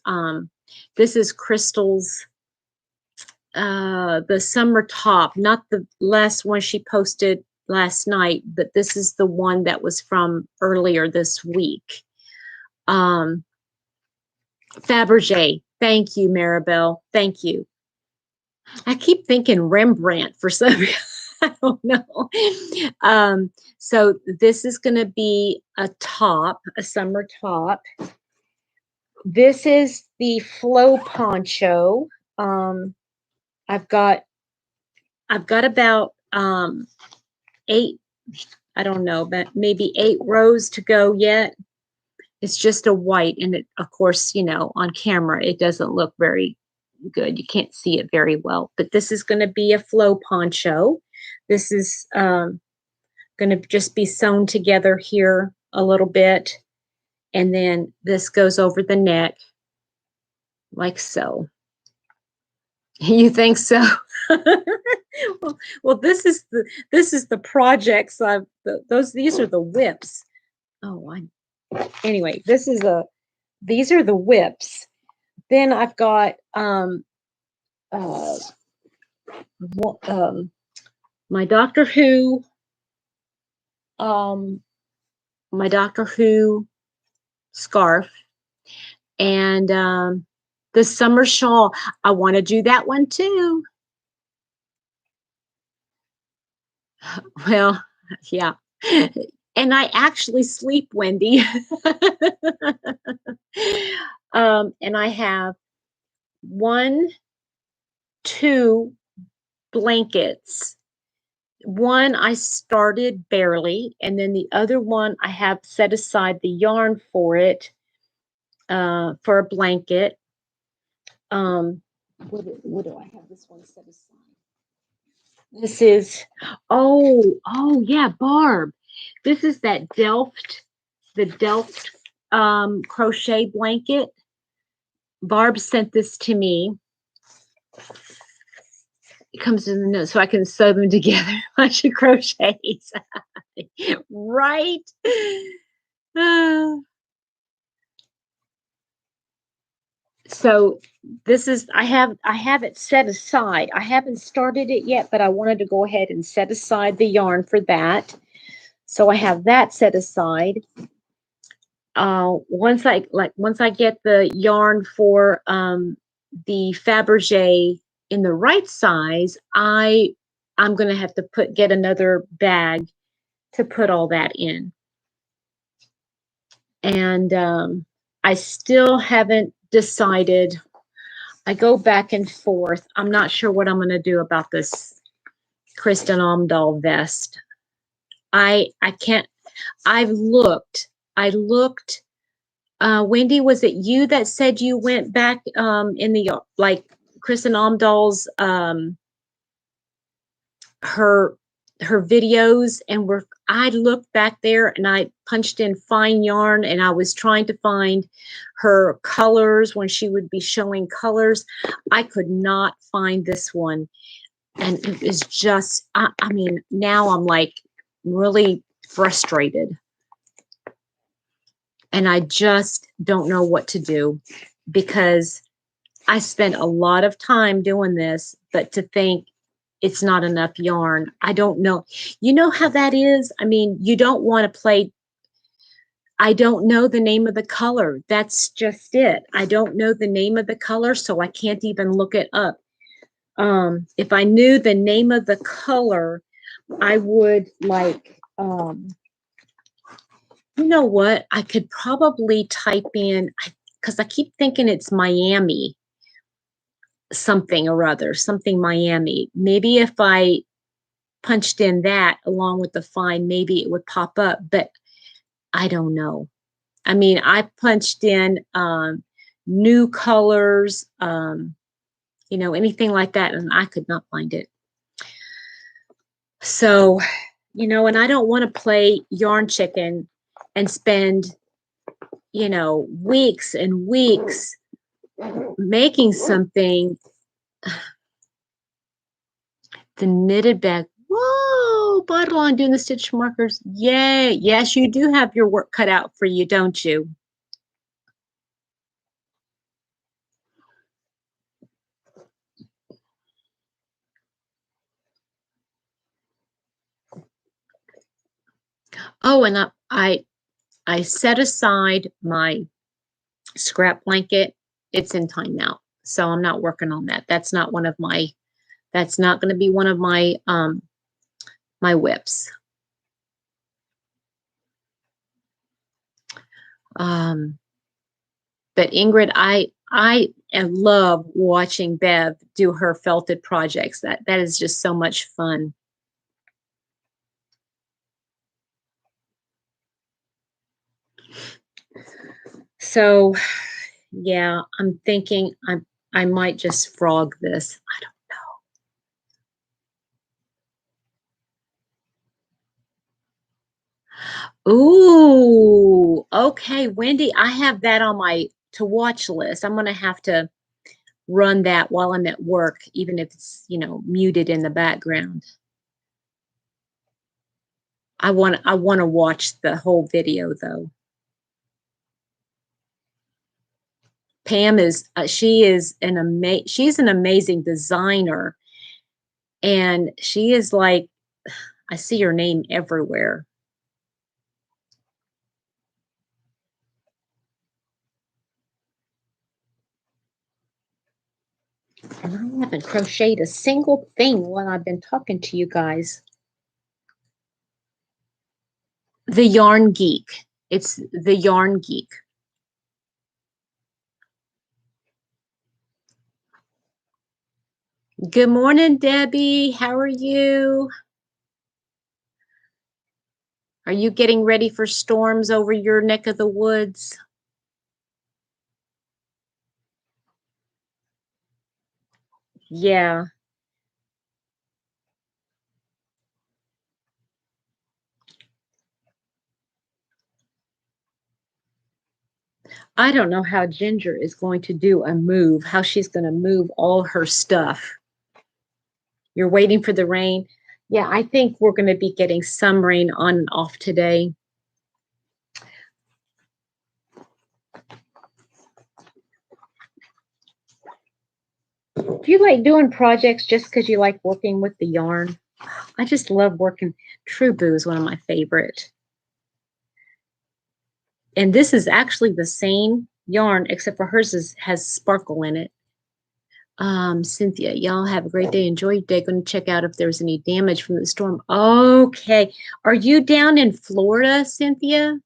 This is Crystal's the summer top, not the last one she posted last night, but this is the one that was from earlier this week. Fabergé. Thank you, Maribel. Thank you. I keep thinking Rembrandt for some reason. I don't know. So this is going to be a top, a summer top. This is the flow poncho. I've got about 8, I don't know, but maybe 8 rows to go yet. It's just a white, and it, of course, you know, on camera it doesn't look very good. You can't see it very well, but this is going to be a flow poncho. This is going to just be sewn together here a little bit, and then this goes over the neck like so. You think so? well, this is the projects. These are the whips. Oh, anyway, these are the whips. Then I've got my Doctor Who scarf, and the summer shawl. I want to do that one too. Well, yeah. And I actually sleep, Wendy. And I have 1, 2 blankets. One I started barely, and then the other one I have set aside the yarn for it, for a blanket. What do I have this one set aside? This is, oh yeah, Barb. This is that the Delft crochet blanket. Barb sent this to me. It comes in the note, so I can sew them together. A bunch of crochets, right? So this is, I have it set aside. I haven't started it yet, but I wanted to go ahead and set aside the yarn for that. So I have that set aside. Once I get the yarn for the Fabergé in the right size, I'm going to have to get another bag to put all that in. And I still haven't decided. I go back and forth. I'm not sure what I'm going to do about this Kristin Omdahl vest. I can't. I've looked. I looked. Wendy, was it you that said you went back in the like Kristin Omdahl's her videos, and I looked back there and I punched in fine yarn and I was trying to find her colors when she would be showing colors. I could not find this one. And it is just, I mean, now I'm like really frustrated. And I just don't know what to do because I spent a lot of time doing this, but to think it's not enough yarn, I don't know. You know how that is? I mean, you don't want to play. I don't know the name of the color. That's just it. I don't know the name of the color, so I can't even look it up. If I knew the name of the color, I would like, you know what? I could probably type in, because I keep thinking it's Miami something or other, something Miami. Maybe if I punched in that along with the fine, maybe it would pop up, but I don't know. I mean, I punched in new colors, you know, anything like that, and I could not find it. So, you know, and I don't want to play yarn chicken and spend, you know, weeks and weeks making something. The knitted bag. Whoa, bottle on doing the stitch markers. Yay. Yes, you do have your work cut out for you, don't you? Oh, and I set aside my scrap blanket. It's in timeout. So I'm not working on that. That's not one of my, that's not going to be one of my my whips. But Ingrid, I love watching Bev do her felted projects. That is just so much fun. So yeah, I'm thinking I might just frog this. I don't know. Ooh, okay, Wendy, I have that on my to watch list. I'm gonna have to run that while I'm at work, even if it's, you know, muted in the background. I want to watch the whole video though. Pam is she's an amazing designer, and she is like, I see her name everywhere. And I haven't crocheted a single thing while I've been talking to you guys. The Yarn Geek. It's the Yarn Geek. Good morning, Debbie. How are you? Are you getting ready for storms over your neck of the woods? Yeah. I don't know how Ginger is going to do a move, how she's going to move all her stuff. You're waiting for the rain. Yeah, I think we're going to be getting some rain on and off today. Do you like doing projects just because you like working with the yarn? I just love working. True Boo is one of my favorite. And this is actually the same yarn, except for hers has sparkle in it. Cynthia, y'all have a great day. Enjoy your day. Going to check out if there's any damage from the storm. Okay. Are you down in Florida, Cynthia?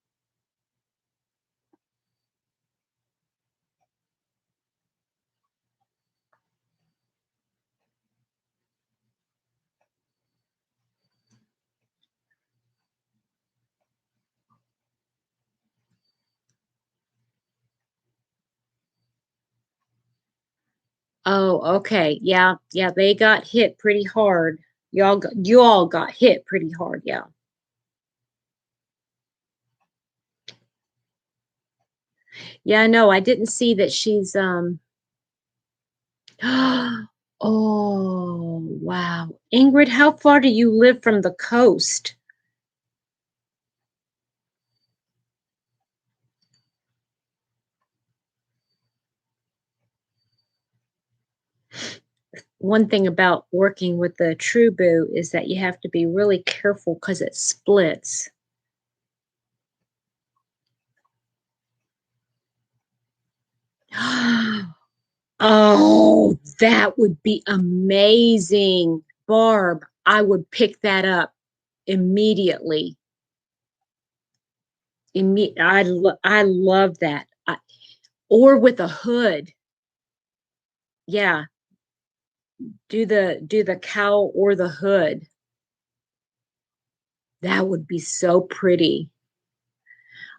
Oh, okay. Yeah, yeah, they got hit pretty hard. You all got hit pretty hard, yeah. Yeah, no, I didn't see that she's Oh, wow. Ingrid, how far do you live from the coast? One thing about working with the True Boo is that you have to be really careful because it splits. Oh, that would be amazing. Barb, I would pick that up immediately. I love that. Or with a hood. Yeah, do the cowl or the hood. That would be so pretty.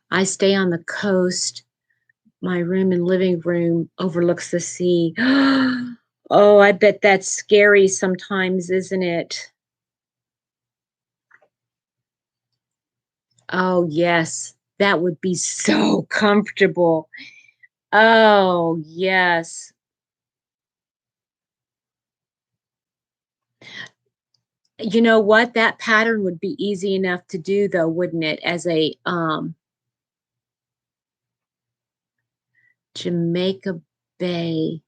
I stay on the coast. My room and living room overlooks the sea. Oh, I bet that's scary sometimes, isn't it? Oh, yes. That would be so comfortable. Oh, yes. You know what? That pattern would be easy enough to do though, wouldn't it? As a Jamaica Bay.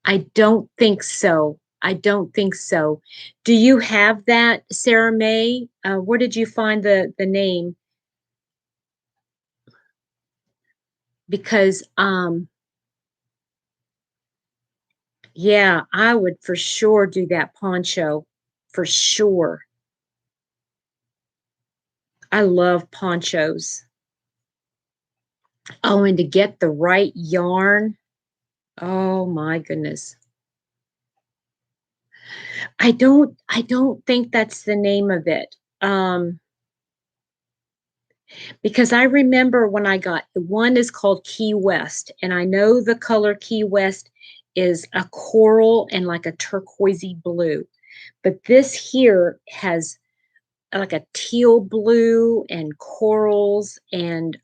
I don't think so. I don't think so. Do you have that, Sarah May? Where did you find the name? Because yeah, I would for sure do that poncho. For sure. I love ponchos. Oh, and to get the right yarn. Oh my goodness. I don't think that's the name of it. Because I remember when I got one is called Key West, and I know the color Key West is a coral and like a turquoisey blue. But this here has like a teal blue and corals and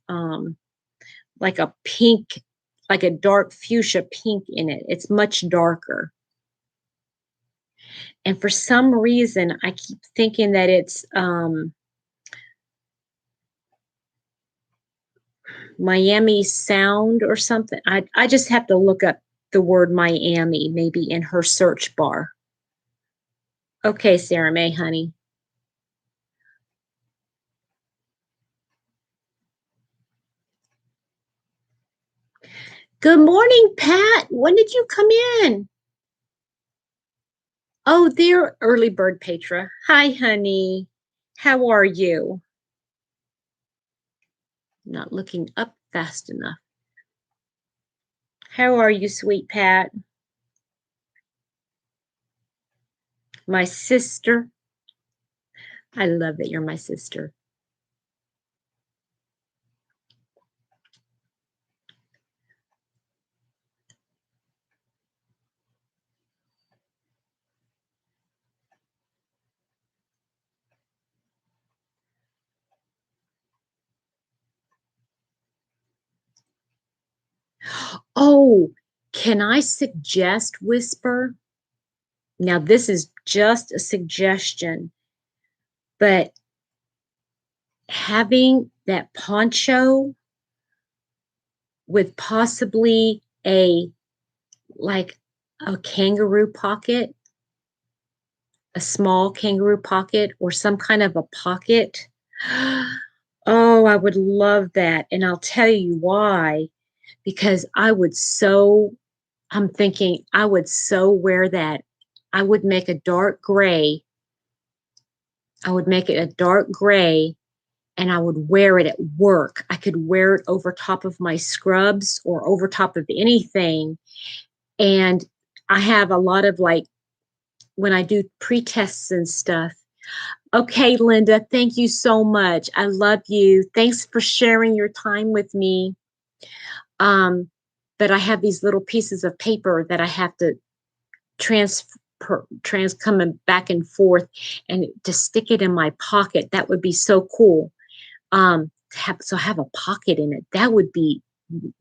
like a pink, like a dark fuchsia pink in it. It's much darker. And for some reason, I keep thinking that it's Miami Sound or something. I just have to look up the word Miami maybe in her search bar. Okay, Sarah May, honey. Good morning, Pat. When did you come in? Oh, there, early bird Petra. Hi, honey. How are you? Not looking up fast enough. How are you, sweet Pat? My sister. I love that you're my sister. Oh, can I suggest Whisper? Now, this is just a suggestion, but having that poncho with possibly a like a kangaroo pocket, a small kangaroo pocket, or some kind of a pocket. Oh, I would love that. And I'll tell you why. Because I'm thinking I would so wear that. I would make a dark gray. I would make it a dark gray and I would wear it at work. I could wear it over top of my scrubs or over top of anything. And I have a lot of like when I do pre-tests and stuff. Okay, Linda, thank you so much. I love you. Thanks for sharing your time with me. Um, but I have these little pieces of paper that I have to coming back and forth, and to stick it in my pocket. That would be so cool. Have a pocket in it. That would be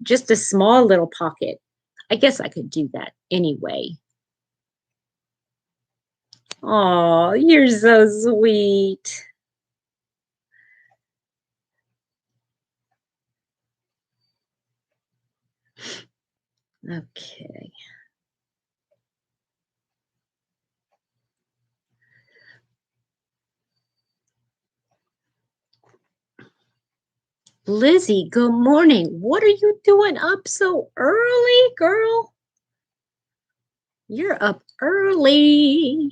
just a small little pocket. I guess I could do that anyway. Oh, you're so sweet. Okay. Lizzie, good morning. What are you doing up so early, girl? You're up early.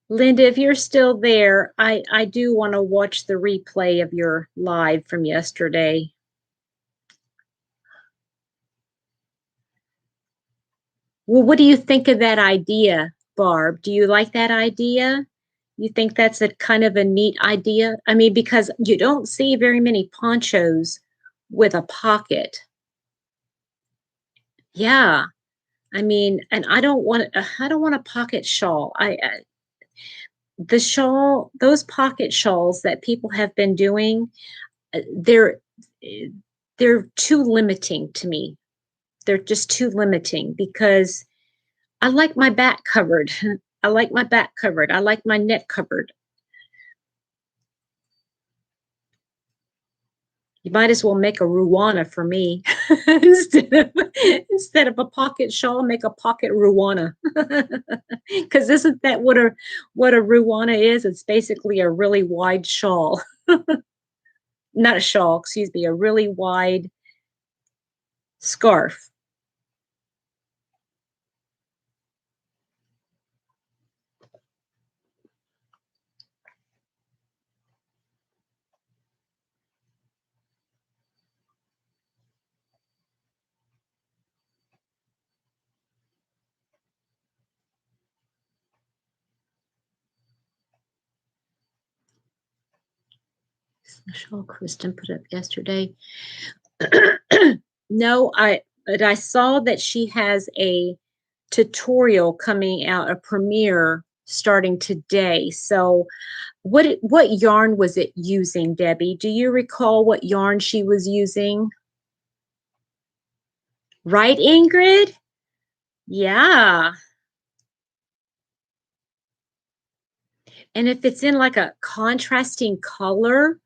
Linda, if you're still there, I do want to watch the replay of your live from yesterday. Well, what do you think of that idea, Barb? Do you like that idea? You think that's a kind of a neat idea? I mean, because you don't see very many ponchos with a pocket. Yeah. I mean, and I don't want a pocket shawl. The shawl, those pocket shawls that people have been doing, uh, they're eh, they're too limiting to me. They're just too limiting because I like my back covered. I like my back covered. I like my neck covered. You might as well make a ruana for me instead of a pocket shawl. Make a pocket ruana, because isn't that what a ruana is? It's basically a really wide shawl, not a shawl. Excuse me, a really wide scarf. The shawl Kristin put up yesterday. No, but I saw that she has a tutorial coming out, a premiere starting today. So what yarn was it using, Debbie? Do you recall what yarn she was using? Right, Ingrid? Yeah. And if it's in like a contrasting color,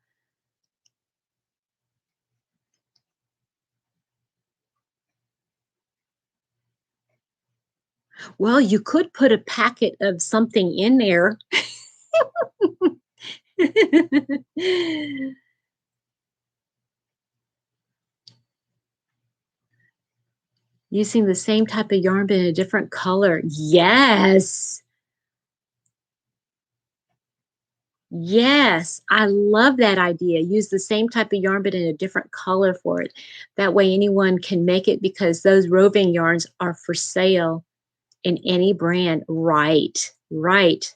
well, you could put a packet of something in there. Using the same type of yarn but in a different color. Yes. Yes, I love that idea. Use the same type of yarn but in a different color for it. That way anyone can make it, because those roving yarns are for sale in any brand. Right, right.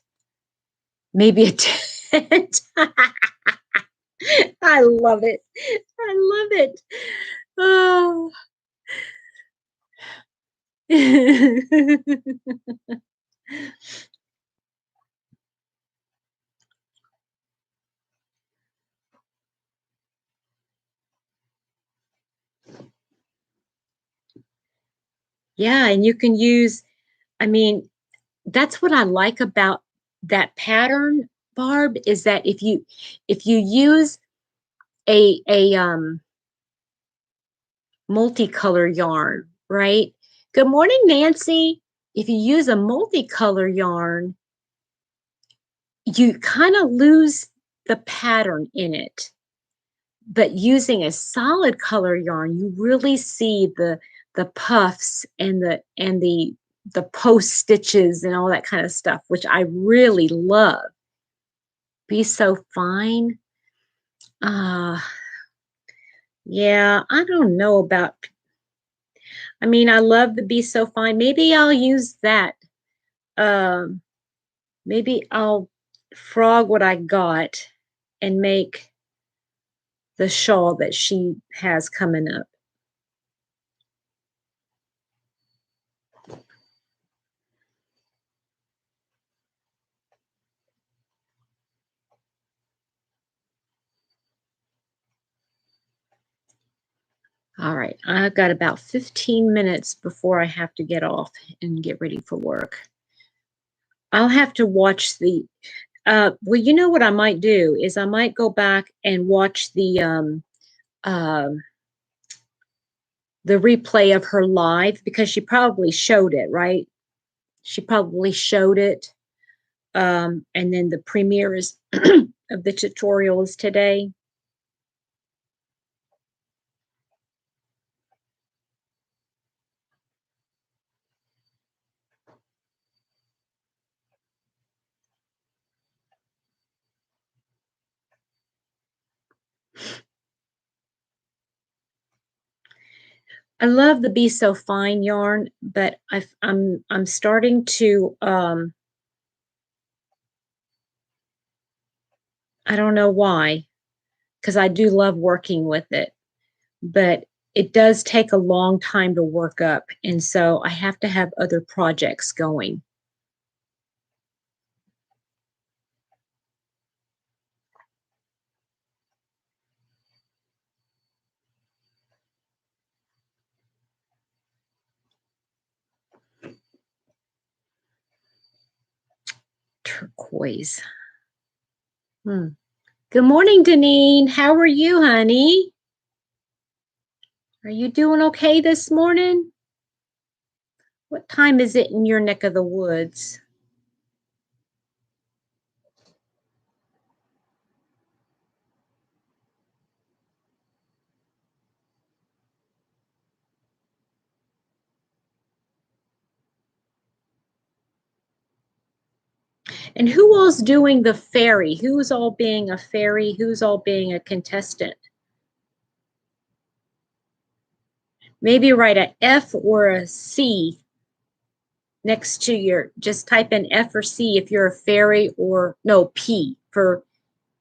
Maybe a tent. I love it. I love it. Oh. Yeah, and you can use, I mean, that's what I like about that pattern, Barb, is that if you use a multicolor yarn, right? Good morning, Nancy. If you use a multicolor yarn, you kind of lose the pattern in it. But using a solid color yarn, you really see the puffs and the post stitches and all that kind of stuff, which I really love. Be so fine. Uh yeah, I don't know about, I mean, I love the Be So Fine. Maybe I'll use that. Um, maybe I'll frog what I got and make the shawl that she has coming up. All right, I've got about 15 minutes before I have to get off and get ready for work. I'll have to watch the, well, you know what I might do is I might go back and watch um, the replay of her live because she probably showed it, right? She probably showed it. And then the premiere is of the tutorial is today. I love the Be So Fine yarn, but I'm starting to I don't know why, because I do love working with it, but it does take a long time to work up, and so I have to have other projects going. Turquoise. Good morning, Deneen. How are you, honey? Are you doing okay this morning? What time is it in your neck of the woods? And who all's doing the fairy? Who's all being a fairy? Who's all being a contestant? Maybe write a F or a C next to your, just type in F or C if you're a fairy, or no, P for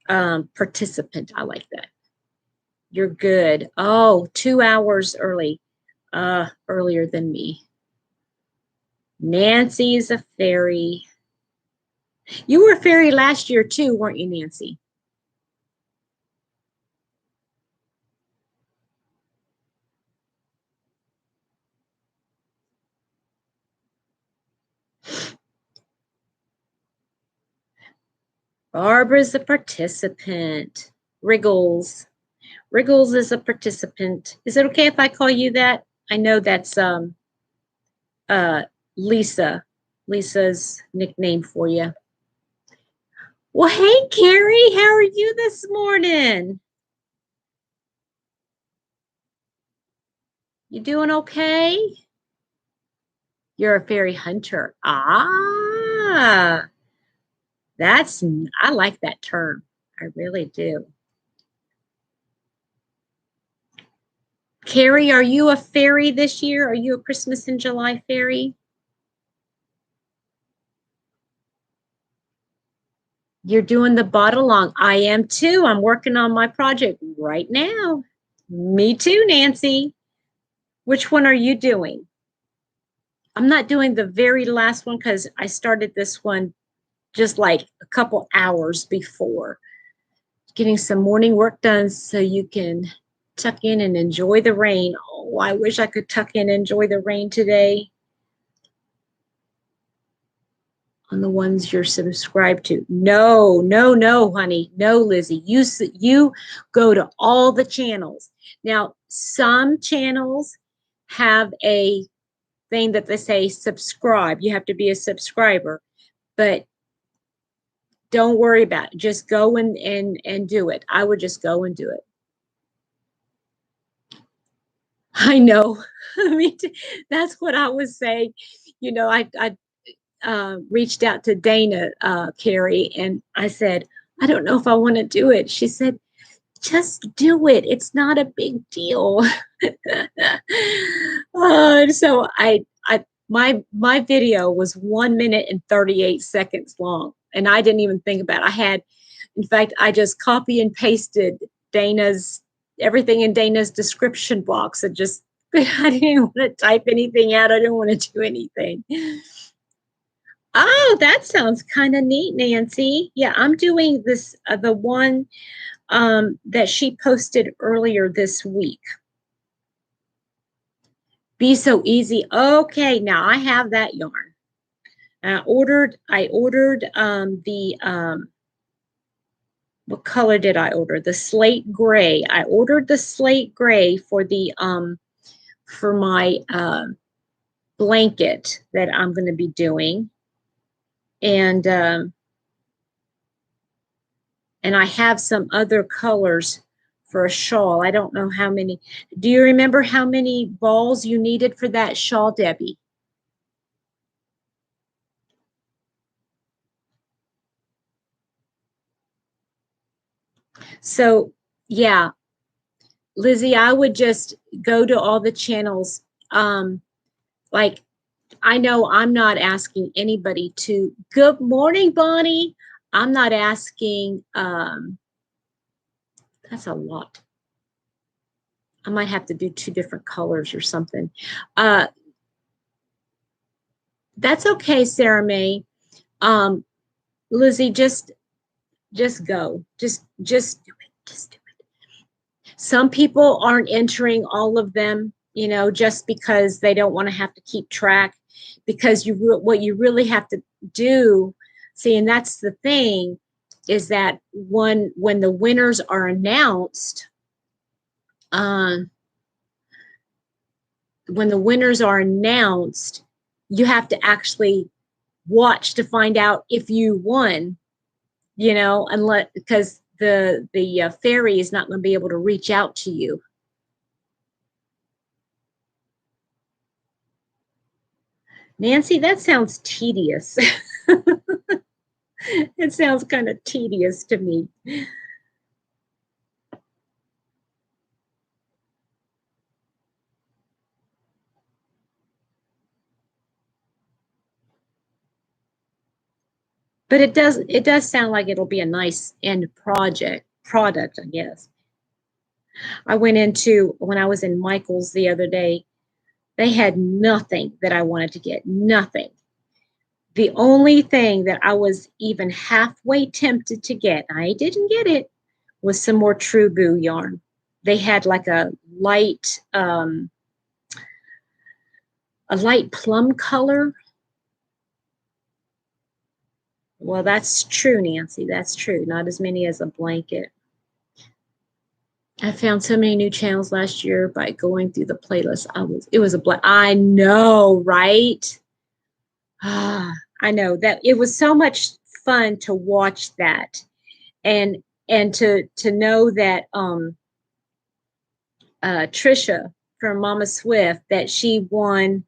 participant. I like that. You're good. Oh, 2 hours early, earlier than me. Nancy is a fairy. You were a fairy last year too, weren't you, Nancy? Barbara's a participant. Wriggles. Wriggles is a participant. Is it okay if I call you that? I know that's uh Lisa. Lisa's nickname for you. Well, hey Carrie, how are you this morning? You doing okay? You're a fairy hunter. Ah, that's, I like that term. I really do. Carrie, are you a fairy this year? Are you a Christmas in July fairy? You're doing the bot along. I am too. I'm working on my project right now. Me too, Nancy. Which one are you doing? I'm not doing the very last one because I started this one just like a couple hours before. Getting some morning work done so you can tuck in and enjoy the rain. Oh, I wish I could tuck in and enjoy the rain today. On the ones you're subscribed to. No, no, no, honey. No, Lizzie. You go to all the channels. Now, some channels have a thing that they say subscribe. You have to be a subscriber, but don't worry about it. Just go and do it. I would just go and do it. I know. Me too. That's what I was saying. You know, I reached out to Dana, Carrie, and I said, I don't know if I want to do it. She said, just do it. It's not a big deal. So my video was 1 minute and 38 seconds long, and I didn't even think about it. In fact, I just copy and pasted Dana's everything in Dana's description box. It just, I didn't want to type anything out. I didn't want to do anything. Oh, that sounds kind of neat, Nancy. Yeah, I'm doing this, the one that she posted earlier this week. Be So Easy. Okay, now I have that yarn. I ordered the what color did I order? The slate gray. I ordered the slate gray for the for my blanket that I'm going to be doing. And I have some other colors for a shawl. I don't know how many. Do you remember how many balls you needed for that shawl, Debbie? So, yeah, Lizzie, I would just go to all the channels. Like, I know I'm not asking anybody to, good morning, Bonnie. I'm not asking, that's a lot. I might have to do 2 different colors or something. That's okay, Sarah May. Lizzie, just go. Just do it. Just do it. Some people aren't entering all of them, you know, just because they don't want to have to keep track. Because what you really have to do, see, and that's the thing, is that when the winners are announced, when the winners are announced, you have to actually watch to find out if you won, you know, unless, because the fairy is not going to be able to reach out to you. Nancy, that sounds tedious. It sounds kind of tedious to me. But it does sound like it'll be a nice end product, I guess. I went into, when I was in Michael's the other day, they had nothing that I wanted to get, nothing. The only thing that I was even halfway tempted to get, I didn't get it, was some more True Boo yarn. They had like a light plum color. Well, that's true, Nancy. That's true. Not as many as a blanket. I found so many new channels last year by going through the playlist. It was a I know, right? Ah, I know that it was so much fun to watch that, and to know that Trisha from Mama Swift, that she won.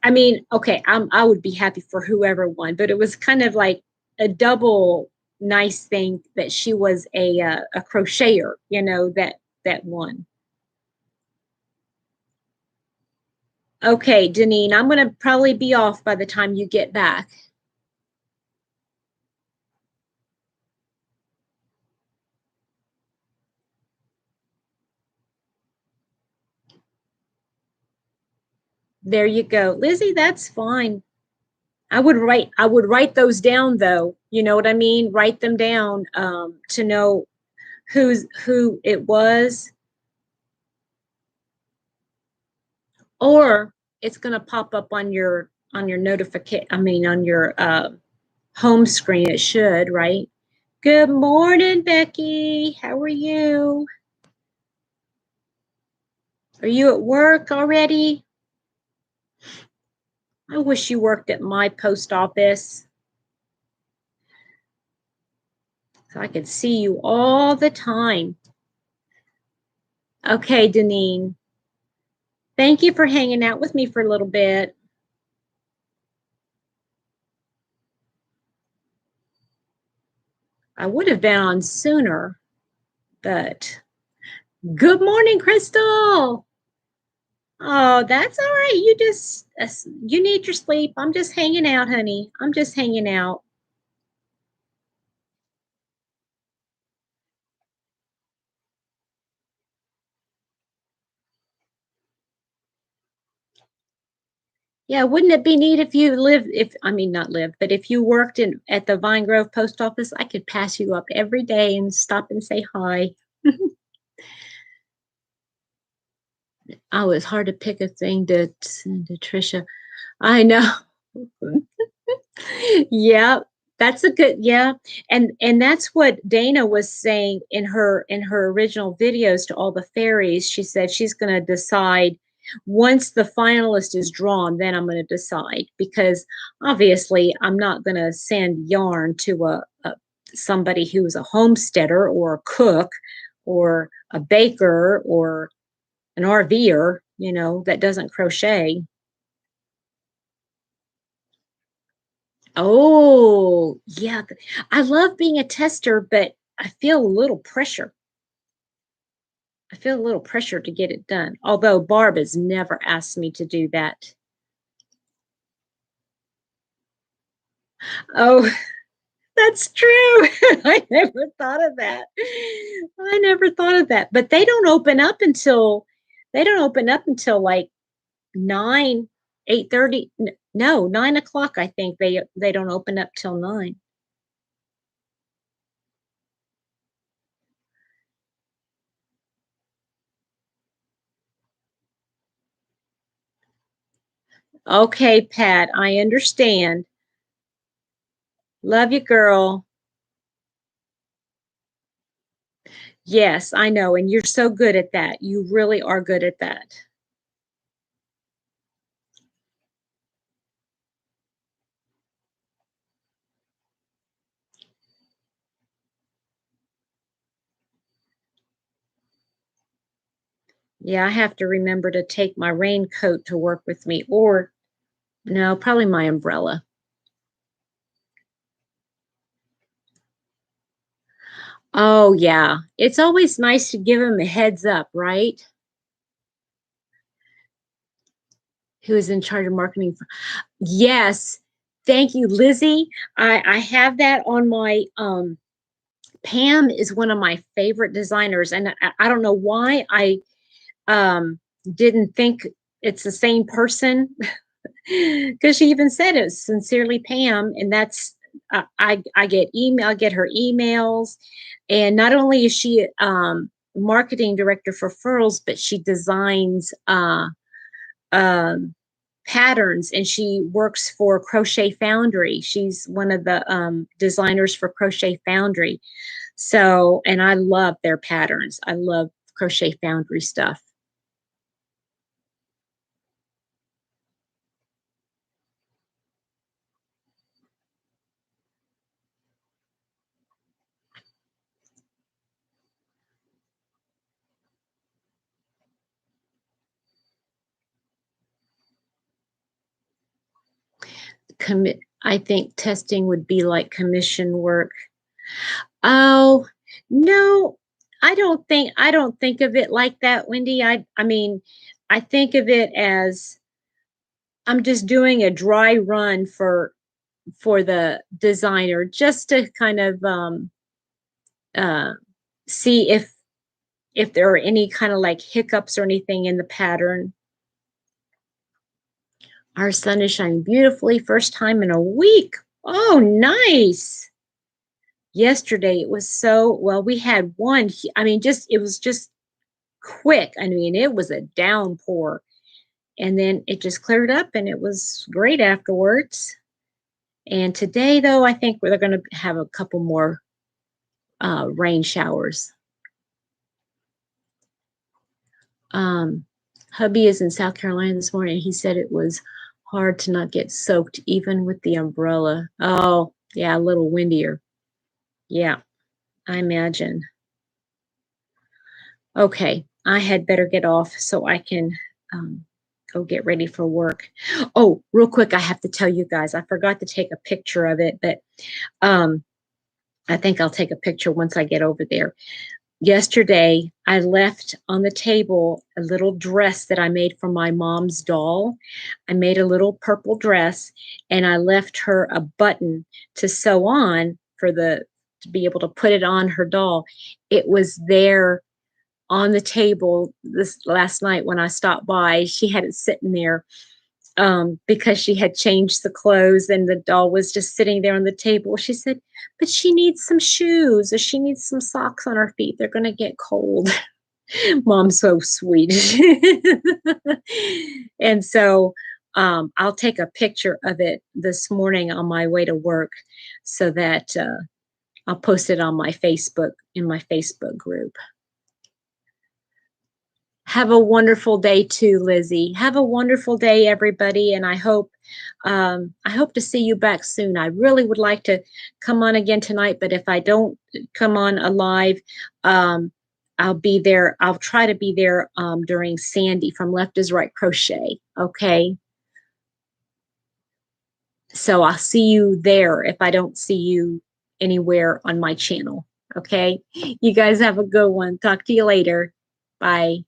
I mean, okay, I would be happy for whoever won, but it was kind of like a double nice thing that she was a crocheter, you know, that won. Okay, Deneen, I'm going to probably be off by the time you get back. There you go. Lizzie, that's fine. I would write those down though. You know what I mean? Write them down to know who it was. Or it's going to pop up on your notification, I mean on your home screen. It should, right? Good morning, Becky. How are you? Are you at work already? I wish you worked at my post office so I could see you all the time. Okay, Deneen. Thank you for hanging out with me for a little bit. I would have been on sooner, but good morning, Crystal. Oh, that's all right. You need your sleep. I'm just hanging out, honey. I'm just hanging out. Yeah, wouldn't it be neat if you lived, if I mean not lived, but if you worked in at the Vine Grove post office, I could pass you up every day and stop and say hi. Oh, it's hard to pick a thing to send to Trisha. I know. Yeah, that's a good, yeah. And that's what Dana was saying in her original videos to all the fairies. She said she's going to decide once the finalist is drawn, then I'm going to decide because obviously I'm not going to send yarn to a somebody who's a homesteader or a cook or a baker or an RVer, that doesn't crochet. Oh, yeah. I love being a tester, but I feel a little pressure. I feel a little pressure to get it done. Although Barb has never asked me to do that. Oh, that's true. I never thought of that. I never thought of that. But they don't open up until like 9, 8:30. No, 9 o'clock. I think they don't open up till 9. Okay, Pat, I understand. Love you, girl. Yes, I know, and you're so good at that. You really are good at that. Yeah, I have to remember to take my raincoat to work with me, or no, probably my umbrella. Oh, yeah. It's always nice to give them a heads up, right? Who is in charge of marketing? Yes. Thank you, Lizzie. I have that on my Pam is one of my favorite designers, and I don't know why I um didn't think it's the same person because she even said it sincerely Pam, and that's I get her emails, and not only is she marketing director for Furls, but she designs um, patterns, and she works for Crochet Foundry. She's one of the designers for Crochet Foundry. So, and I love their patterns. I love Crochet Foundry stuff. Commit. I think testing would be like commission work. Oh, no, I don't think of it like that, Wendy. I mean, I think of it as I'm just doing a dry run for the designer just to kind of uh see if there are any kind of like hiccups or anything in the pattern. Our sun is shining beautifully, first time in a week. Oh, nice. Yesterday it was so well, we had one, I mean, just it was just quick. I mean, it was a downpour. And then it just cleared up and it was great afterwards. And today, though, I think we're going to have a couple more rain showers. Um, hubby is in South Carolina this morning. He said it was hard to not get soaked, even with the umbrella. Oh, yeah, a little windier. Yeah, I imagine. Okay, I had better get off so I can go get ready for work. Oh, real quick, I have to tell you guys, I forgot to take a picture of it, but um, I think I'll take a picture once I get over there. Yesterday, I left on the table a little dress that I made for my mom's doll. I made a little purple dress and I left her a button to sew on to be able to put it on her doll. It was there on the table this last night when I stopped by. She had it sitting there. because she had changed the clothes and the doll was just sitting there on the table. She said, but she needs some shoes or she needs some socks on her feet. They're going to get cold. Mom's so sweet. And so I'll take a picture of it this morning on my way to work so that I'll post it on my Facebook, in my Facebook group. Have a wonderful day too, Lizzie. Have a wonderful day, everybody. And I hope to see you back soon. I really would like to come on again tonight, but if I don't come on alive, I'll be there. I'll try to be there during Sandy from Left is Right Crochet. Okay. So I'll see you there if I don't see you anywhere on my channel. Okay. You guys have a good one. Talk to you later. Bye.